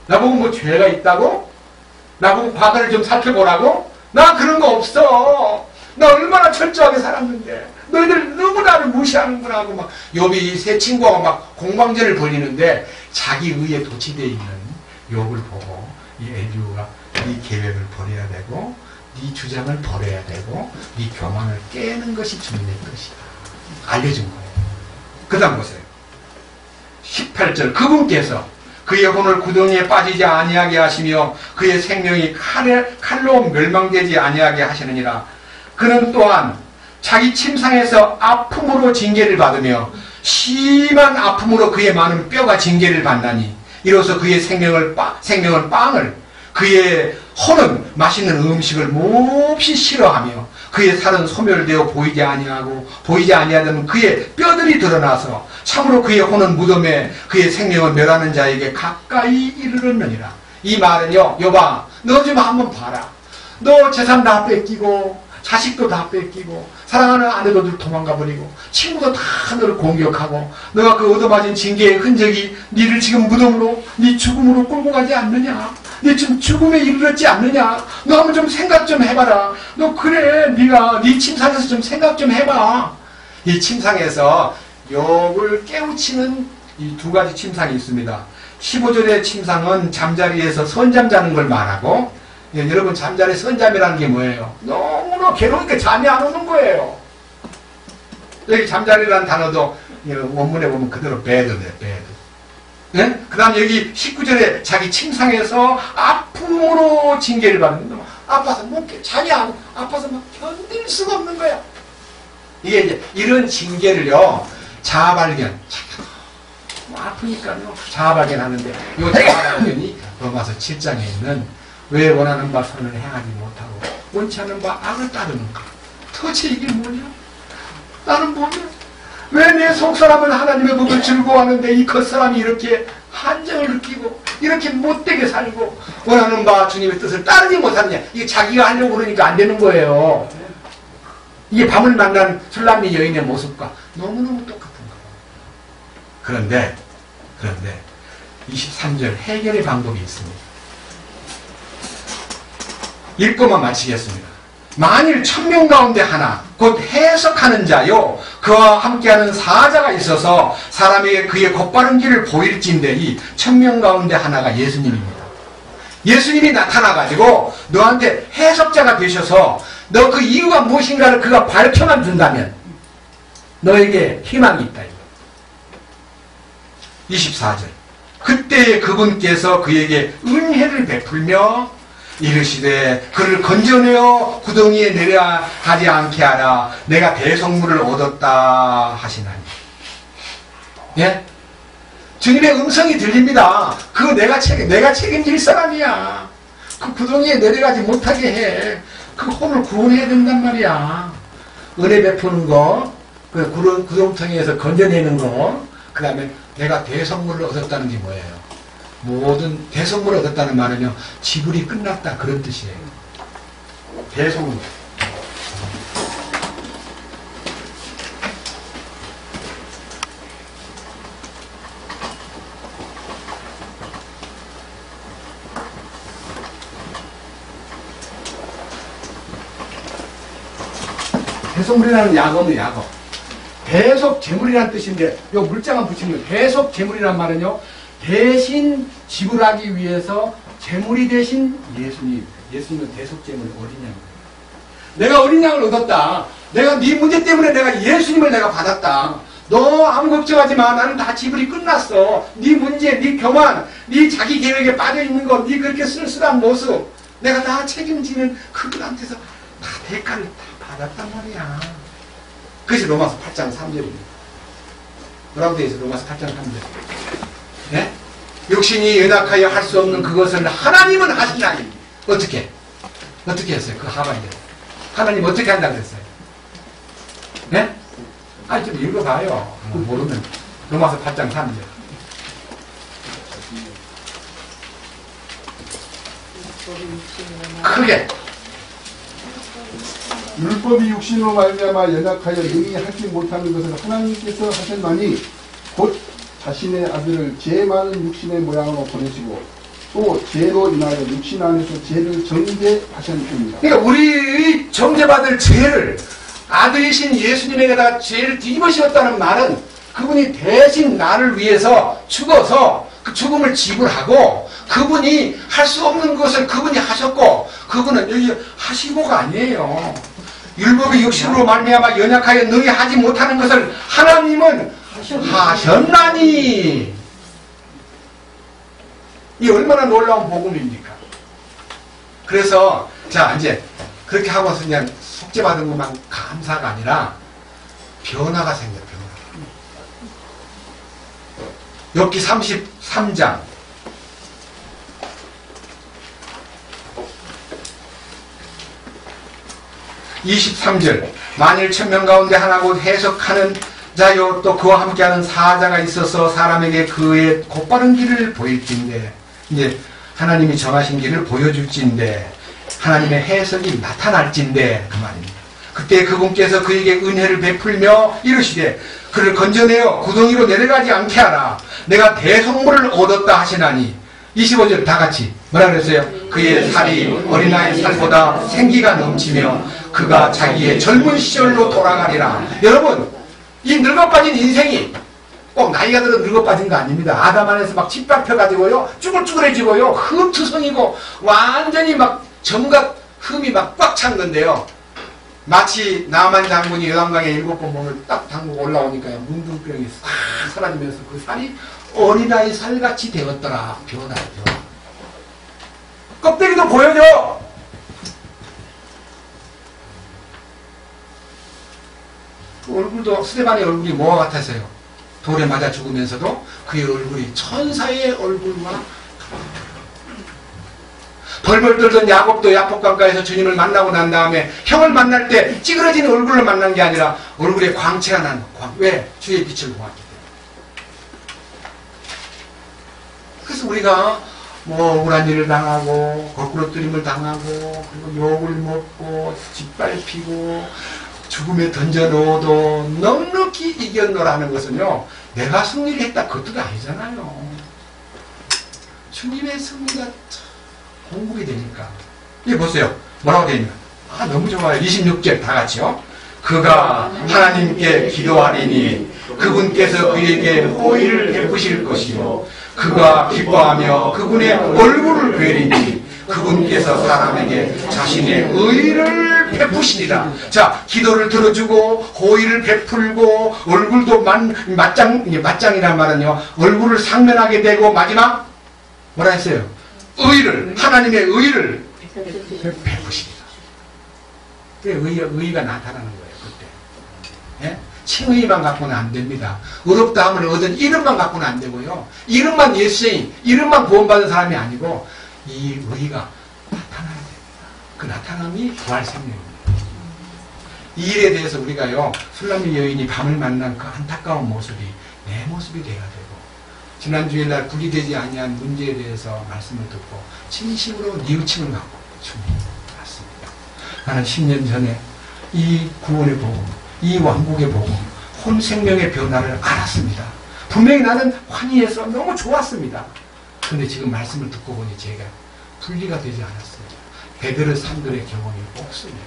나보고 뭐 죄가 있다고? 나보고 과거를 좀 살펴보라고? 나 그런 거 없어. 나 얼마나 철저하게 살았는데 너희들 너무 나를 무시하는구나 하고 막 욥이 세 친구하고 막 공방전을 벌이는데, 자기 의에 도취되어 있는 욥을 보고 이 엘리후가 네 계획을 버려야 되고 네 주장을 버려야 되고 네 교만을 깨는 것이 주님의 뜻이다 알려준 거예요. 그 다음 보세요. 18절. 그분께서 그의 혼을 구덩이에 빠지지 아니하게 하시며 그의 생명이 칼로 멸망되지 아니하게 하시느니라. 그는 또한 자기 침상에서 아픔으로 징계를 받으며 심한 아픔으로 그의 많은 뼈가 징계를 받나니 이로써 그의 생명은 빵을, 그의 혼은 맛있는 음식을 몹시 싫어하며 그의 살은 소멸되어 보이지 아니하고 보이지 아니하던 그의 뼈들이 드러나서 참으로 그의 혼은 무덤에 그의 생명을 멸하는 자에게 가까이 이르렀느니라. 이 말은요, 여봐, 너 좀 한번 봐라. 너 재산 다 뺏기고 자식도 다 뺏기고 사랑하는 아내도 도망가 버리고 친구도 다 너를 공격하고 너가 그 얻어맞은 징계의 흔적이 니를 지금 무덤으로, 니 죽음으로 끌고 가지 않느냐? 니 지금 죽음에 이르렀지 않느냐? 너 한번 좀 생각 좀 해봐라. 너 그래, 니가 니 침상에서 좀 생각 좀 해봐. 이 침상에서 욥을 깨우치는 이 두 가지 침상이 있습니다. 15절의 침상은 잠자리에서 선잠 자는 걸 말하고, 여러분 잠자리 선잠이라는 게 뭐예요? 너무나 괴로우니까 잠이 안 오는 거예요. 여기 잠자리라는 단어도 원문에 보면 그대로 bed네, bed. 네? 그 다음 여기 19절에 자기 침상에서 아픔으로 징계를 받는다. 아파서 잠이 안, 아파서 막 견딜 수가 없는 거야. 이게 이제 이런 징계를요, 자아발견. 아프니까요, 자아발견하는데, 이 자아발견이 로마서 7장에 있는 왜 원하는 바 선을 행하지 못하고 원치 않는 바 악을 따르는가? 도대체 이게 뭐냐? 나는 뭐냐? 왜 내 속사람은 하나님의 법을 즐거워하는데 이 겉사람이 이렇게 한정을 느끼고 이렇게 못되게 살고 원하는 바 주님의 뜻을 따르지 못하느냐? 이게 자기가 하려고 그러니까 안 되는 거예요. 이게 밤을 만난 술람미 여인의 모습과 너무너무 똑같은 거예요. 그런데 23절 해결의 방법이 있습니다. 읽고만 마치겠습니다. 만일 1000명 가운데 하나, 곧 해석하는 자요, 그와 함께하는 사자가 있어서 사람에게 그의 곧바른 길을 보일진데, 이 1000명 가운데 하나가 예수님입니다. 예수님이 나타나가지고 너한테 해석자가 되셔서 너 그 이유가 무엇인가를 그가 밝혀만 준다면 너에게 희망이 있다. 24절. 그때 그분께서 그에게 은혜를 베풀며 이르시되 그를 건져내어 구덩이에 내려가지 않게 하라. 내가 대성물을 얻었다 하시나니. 예? 주님의 음성이 들립니다. 그거 내가 책임질 사람이야. 그 구덩이에 내려가지 못하게 해. 그 혼을 구원해야 된단 말이야. 은혜 베푸는 거, 그 구렁텅이에서 건져내는 거, 그 다음에 내가 대성물을 얻었다는 게 뭐예요? 모든 대성물을 얻었다는 말은요, 지불이 끝났다 그런 뜻이에요. 대성물. 대성물이라는 약어는 약어. 대속 재물이라는 뜻인데, 요 물자만 붙이면 대속 재물이란 말은요, 대신 지불하기 위해서 재물이 대신 예수님. 예수님은 대속 재물 어린 양. 내가 어린 양을 얻었다. 내가 네 문제 때문에 내가 예수님을 내가 받았다. 너 아무 걱정하지 마. 나는 다 지불이 끝났어. 네 문제, 네 교만, 네 자기 계획에 빠져 있는 거, 네 그렇게 쓸쓸한 모습, 내가 다 책임지는 그분한테서 다 대가를 다 받았단 말이야. 그것이 로마서 8장 3절입니다. 뭐라고 되어 있어? 로마서 8장 3절. 네? 육신이 연약하여 할 수 없는 그것을 하나님은 하시나니. 어떻게? 어떻게 했어요? 그 하반절. 하나님 어떻게 한다고 그랬어요? 네? 아니, 좀 읽어봐요. 그거 모르면. 로마서 8장 3절. 크게. 율법이 육신으로 말미암아 연약하여 능히 하지 못하는 것을 하나님께서 하셨나니 곧 자신의 아들을 죄 많은 육신의 모양으로 보내시고 또 죄로 인하여 육신 안에서 죄를 정죄하셨습니다. 그러니까 우리 정죄받을 죄를 아들이신 예수님에게다 죄를 뒤집으셨다는 말은 그분이 대신 나를 위해서 죽어서 그 죽음을 지불하고 그분이 할 수 없는 것을 그분이 하셨고 그분은 여기 하시고가 아니에요. 율법이 육신으로 말미암아 연약하여 능히 하지 못하는 것을 하나님은 하셨나니. 이 얼마나 놀라운 복음입니까? 그래서 자 이제 그렇게 하고서 그냥 속죄받은 것만 감사가 아니라 변화가 생겨. 변화. 욥기 33장 23절 만일 천명 가운데 하나 곧 해석하는 자요 또 그와 함께하는 사자가 있어서 사람에게 그의 곧바른 길을 보일진데 이제 하나님이 정하신 길을 보여줄진데 하나님의 해석이 나타날진데 그 말입니다. 그때 그분께서 그에게 은혜를 베풀며 이르시되 그를 건져내어 구덩이로 내려가지 않게 하라. 내가 대성물을 얻었다 하시나니. 25절 다 같이 뭐라 그랬어요? 그의 살이 어린아이 살보다 생기가 넘치며 그가 자기의 젊은 시절로 돌아가리라. 여러분 이 늙어빠진 인생이 꼭 나이가 들어 늙어빠진 거 아닙니다. 아담 안에서 막 짓밟혀가지고요 쭈글쭈글해지고요 흠투성이고 완전히 막 점과 흠이 막 꽉 찬 건데요. 마치 나만 장군이 요단강에 7번 몸을 딱 담그고 올라오니까요 문둥병이 싹 사라지면서 그 살이 어린아이 살같이 되었더라. 변화요. 껍데기도 보여줘. 그 얼굴도 스데반의 얼굴이 뭐와 같았어요? 돌에 맞아 죽으면서도 그의 얼굴이 천사의 얼굴과 벌벌 떨던 야곱도 야복강가에서 주님을 만나고 난 다음에 형을 만날 때 찌그러진 얼굴로 만난 게 아니라 얼굴에 광채가 난 광. 왜? 주의 빛을 보았기 때문에. 그래서 우리가 뭐 억울한 일을 당하고 거꾸로뜨림을 당하고 그리고 욕을 먹고 짓밟히고 죽음에 던져놓아도 넉넉히 이겼노라는 것은요 내가 승리를 했다 그것도 아니잖아요. 주님의 승리가 공급이 되니까. 이게 보세요. 뭐라고 되어 있나? 아 너무 좋아요. 26절 다 같이요. 그가 하나님께 기도하리니 그분께서 그에게 호의를 베푸실 것이요 그가 기뻐하며 그분의 얼굴을 뵈리니 그분께서 사람에게 자신의 의를 베푸시리라. 자, 기도를 들어주고 호의를 베풀고 얼굴도 맞짱이란 말은요 얼굴을 상면하게 되고 마지막 뭐라 했어요? 의를, 하나님의 의를 베푸시리라. 의가 나타나는 거예요 그때. 예? 칭의만 갖고는 안 됩니다. 의롭다 함을 얻은 이름만 갖고는 안 되고요. 이름만 예수님, 이름만 구원받은 사람이 아니고 이 의가 나타나야 됩니다. 그 나타남이 부활 생명입니다. 이 일에 대해서 우리가요, 술라미 여인이 밤을 만난 그 안타까운 모습이 내 모습이 돼야 되고, 지난 주일날 분리되지 아니한 문제에 대해서 말씀을 듣고 진심으로 뉘우침을 갖고 주님 맞습니다. 나는 10년 전에 이 구원의 복음, 이 왕국의 복음, 혼 생명의 변화를 알았습니다. 분명히 나는 환희해서 너무 좋았습니다. 그런데 지금 말씀을 듣고 보니 제가 분리가 되지 않았습니다. 베드로 산들의 경험이 없습니다.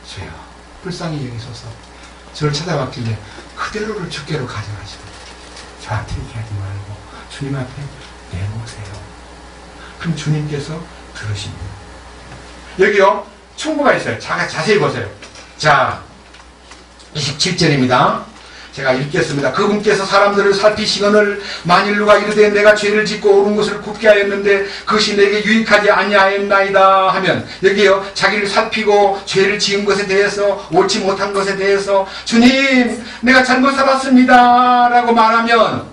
주여 불쌍히 여기소서. 저를 찾아왔길래 그대로를 주께로 가져가시고 저한테 이렇게 하지 말고 주님 앞에 내놓으세요. 그럼 주님께서 들으십니다. 여기요 충고가 있어요. 자세히 보세요. 자 27절입니다. 제가 읽겠습니다. 그분께서 사람들을 살피시거늘 만일 누가 이르되 내가 죄를 짓고 옳은 것을 굽게 하였는데 그것이 내게 유익하지 아니하였나이다 하면, 여기요 자기를 살피고 죄를 지은 것에 대해서, 옳지 못한 것에 대해서 주님 내가 잘못 살았습니다 라고 말하면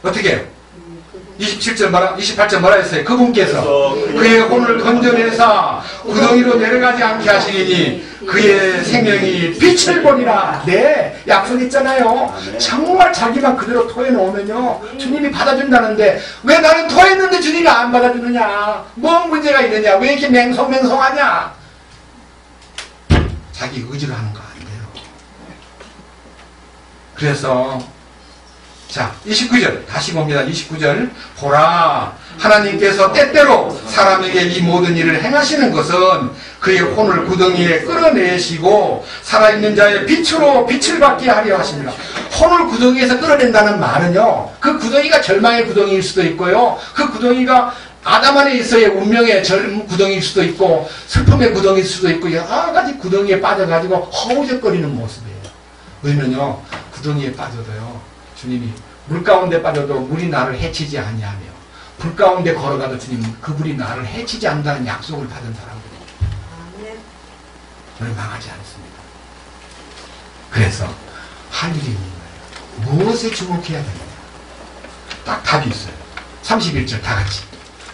어떻게 해요? 28절 뭐라 했어요? 그분께서 그의 혼을 건져내사 구덩이로 내려가지 않게 하시리니 그의 생명이 빛을 보리라. 네, 약속했잖아요. 정말 자기만 그대로 토해놓으면요 주님이 받아준다는데, 왜 나는 토했는데 주님이 안 받아주느냐? 뭔 문제가 있느냐? 왜 이렇게 맹성맹성하냐? 자기 의지로 하는 거 안 돼요. 그래서 자 29절 다시 봅니다. 29절 보라 하나님께서 때때로 사람에게 이 모든 일을 행하시는 것은 그의 혼을 구덩이에 끌어내시고 살아있는 자의 빛으로 빛을 받게 하려 하십니다. 혼을 구덩이에서 끌어낸다는 말은요, 그 구덩이가 절망의 구덩이일 수도 있고요, 그 구덩이가 아담 안에 있어야 운명의 구덩이일 수도 있고 슬픔의 구덩이일 수도 있고 여러 가지 구덩이에 빠져가지고 허우적거리는 모습이에요. 왜냐면요 구덩이에 빠져도요 주님이 물 가운데 빠져도 물이 나를 해치지 아니하며 불 가운데 걸어가도 주님 그 불이 나를 해치지 않는다는 약속을 받은 사람들이 오늘 망하지 않습니다. 그래서 할 일이 있는 거예요. 무엇에 주목해야 되느냐? 딱 답이 있어요. 31절 다 같이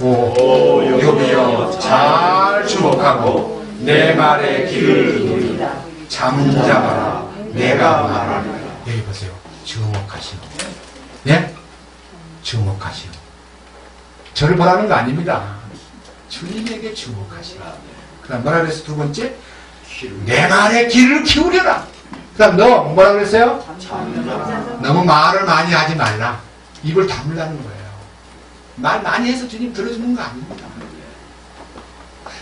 오 욥이여 잘 주목하고 내 말에 귀를 기울이라. 잠잠하라 내가 말하리라. 여기 보세요. 주목하시오. 예? 주목하시오. 저를 보라는 거 아닙니다. 주님에게 주목하시오. 그 다음 뭐라 그랬어? 두 번째 내 말에 귀를 기울여라. 그 다음 너 뭐라 그랬어요? 너무 말을 많이 하지 말라. 입을 다물라는 거예요. 말 많이 해서 주님 들어주는 거 아닙니다.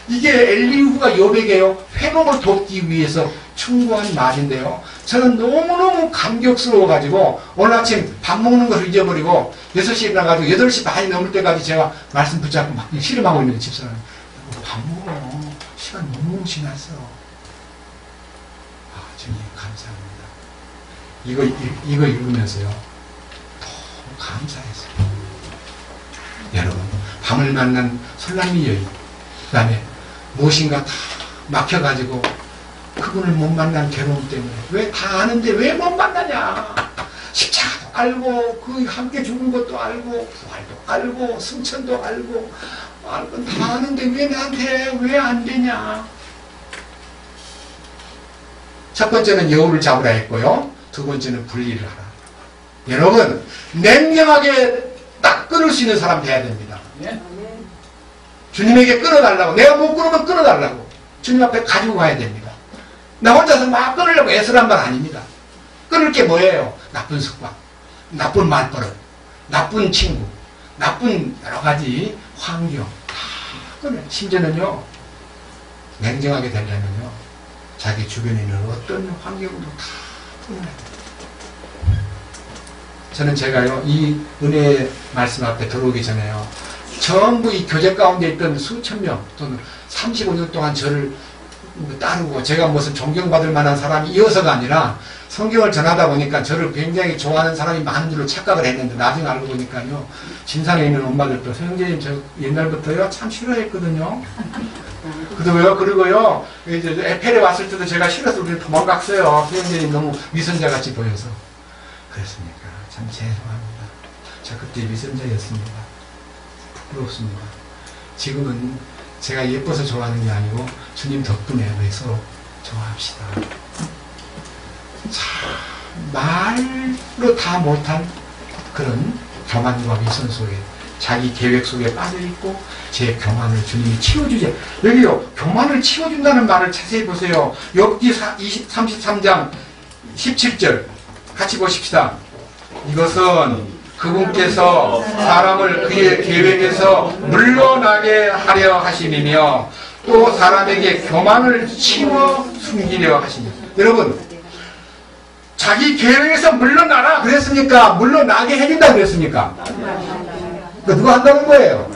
이게 엘리후가 욥에게요 회복을 돕기 위해서 충고한 말인데요, 저는 너무너무 감격스러워가지고 오늘 아침 밥 먹는 것을 잊어버리고 6시에 일어나가지고 8시 반이 넘을 때까지 제가 말씀 붙잡고 막 씨름하고 있는 집사람, 밥 먹어. 시간 너무 지났어. 아, 주님 감사합니다. 이거 읽으면서요 너무 감사했어요. 여러분 밤을 만난 설랑미 여인, 그 다음에 무엇인가 다 막혀가지고 그분을 못 만난 괴로움 때문에, 왜 다 아는데 왜 못 만나냐? 십자가도 알고 그 함께 죽은 것도 알고 부활도 알고 승천도 알고 다 아는데 왜 나한테 왜 안 되냐? 첫 번째는 여우를 잡으라 했고요, 두 번째는 분리를 하라. 여러분 냉정하게 딱 끊을 수 있는 사람 돼야 됩니다. 주님에게 끊어달라고, 내가 못 끊으면 끊어달라고 주님 앞에 가지고 가야 됩니다. 나 혼자서 막 끊으려고 애쓰란 말 아닙니다. 끊을 게 뭐예요? 나쁜 습관, 나쁜 말버릇, 나쁜 친구, 나쁜 여러 가지 환경 다 끊어요. 심지어는요 냉정하게 되려면요 자기 주변에 있는 어떤 환경도 다 끊어야 돼요. 저는 제가요 이 은혜의 말씀 앞에 들어오기 전에요 전부 이 교제 가운데 있던 수천 명 또는 35년 동안 저를 따르고 제가 무슨 존경받을 만한 사람이어서가 아니라 성경을 전하다 보니까 저를 굉장히 좋아하는 사람이 많은 줄로 착각을 했는데, 나중에 알고 보니까요 진산에 있는 엄마들도 선생님 저 옛날부터요 참 싫어했거든요. 그리고요 이제 에펠에 왔을 때도 제가 싫어서 우리는 도망갔어요. 선생님 너무 위선자같이 보여서. 그랬습니까? 참 죄송합니다. 저 그때 위선자였습니다. 부끄럽습니다. 지금은 제가 예뻐서 좋아하는 게 아니고 주님 덕분에 우리 서로 좋아합시다. 자, 말로 다 못한 그런 교만과 위선 속에 자기 계획 속에 빠져있고 제 교만을 주님이 치워주지. 여기요, 교만을 치워준다는 말을 자세히 보세요. 욥기 33장 17절 같이 보십시다. 이것은 그분께서 사람을 그의 계획에서 물러나게 하려 하심이며 또 사람에게 교만을 치워 숨기려 하시니. 여러분, 자기 계획에서 물러나라 그랬습니까? 물러나게 해준다 그랬습니까? 누가 한다는 거예요?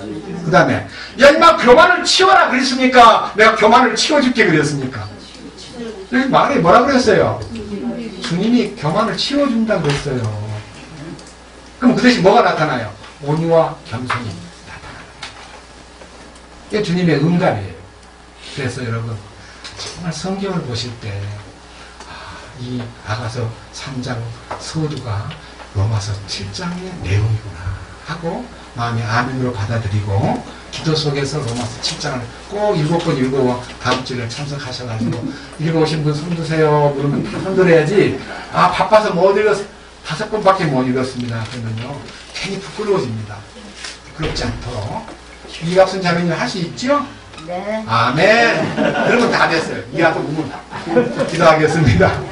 그 다음에 야 임마 교만을 치워라 그랬습니까? 내가 교만을 치워줄게 그랬습니까? 여기 말에 뭐라 그랬어요? 주님이 교만을 치워준다 그랬어요. 그럼 그 대신 뭐가 나타나요? 온유와 겸손이 나타나요. 이게 주님의 응답이에요. 그래서 여러분 정말 성경을 보실 때 이 아가서 3장 서두가 로마서 7장의 내용이구나 하고 마음의 아멘으로 받아들이고 기도 속에서 로마서 7장을 꼭 7번 읽고 다음 주에 참석하셔가지고 읽어오신 분 손 드세요. 그러면 다 손 들어야지. 아 바빠서 못 읽었어. 5번밖에 못 읽었습니다. 그러면요 괜히 부끄러워집니다. 부끄럽지 않도록 이갑순 자매님 할 수 있죠? 네. 아멘. 그러면 다 됐어요. 이하도 우문 기도하겠습니다.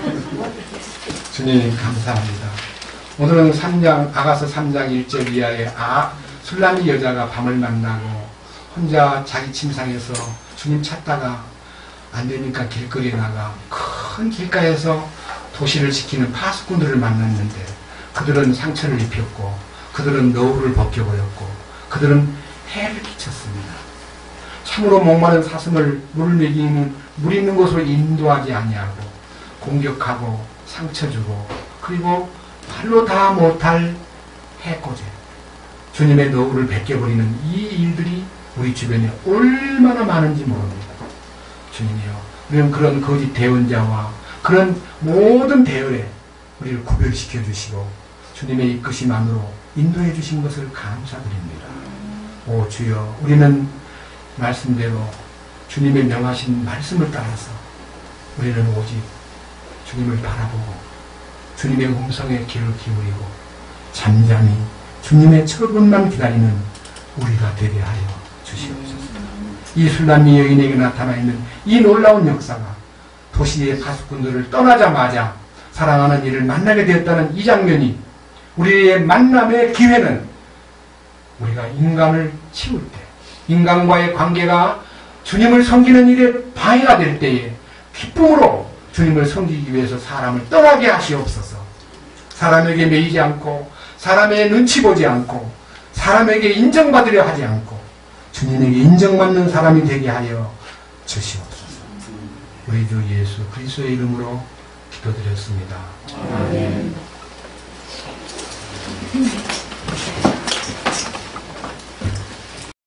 주님 감사합니다. 오늘은 아가서 3장 1절 이하에 술람이 여자가 밤을 만나고 혼자 자기 침상에서 주님 찾다가 안 되니까 길거리에 나가 큰 길가에서 도시를 지키는 파수꾼들을 만났는데 그들은 상처를 입혔고 그들은 너울을 벗겨버렸고 그들은 해를 끼쳤습니다. 참으로 목마른 사슴을 물을 먹이는 물 있는 곳으로 인도하지 아니하고 공격하고 상처 주고 그리고 발로 다 못할 해코제 주님의 너울을 벗겨버리는 이 일들이 우리 주변에 얼마나 많은지 모릅니다. 주님이요, 우리는 그런 거짓 대언자와 그런 모든 대열에 우리를 구별시켜 주시고 주님의 이끄심만으로 인도해 주신 것을 감사드립니다. 오 주여, 우리는 말씀대로 주님의 명하신 말씀을 따라서 우리는 오직 주님을 바라보고 주님의 음성에 귀를 기울이고 잠잠히 주님의 철분만 기다리는 우리가 되게 하여 주시옵소서. 이 술람미 여인에게 나타나 있는 이 놀라운 역사가 도시의 파수꾼들을 떠나자마자 사랑하는 이를 만나게 되었다는 이 장면이 우리의 만남의 기회는 우리가 인간을 치울 때 인간과의 관계가 주님을 섬기는 일에 방해가 될 때에 기쁨으로 주님을 섬기기 위해서 사람을 떠나게 하시옵소서. 사람에게 매이지 않고 사람의 눈치 보지 않고 사람에게 인정받으려 하지 않고 주님에게 인정받는 사람이 되게 하여 주시옵소서. 우리 주 예수 그리스도의 이름으로 기도드렸습니다. 아멘.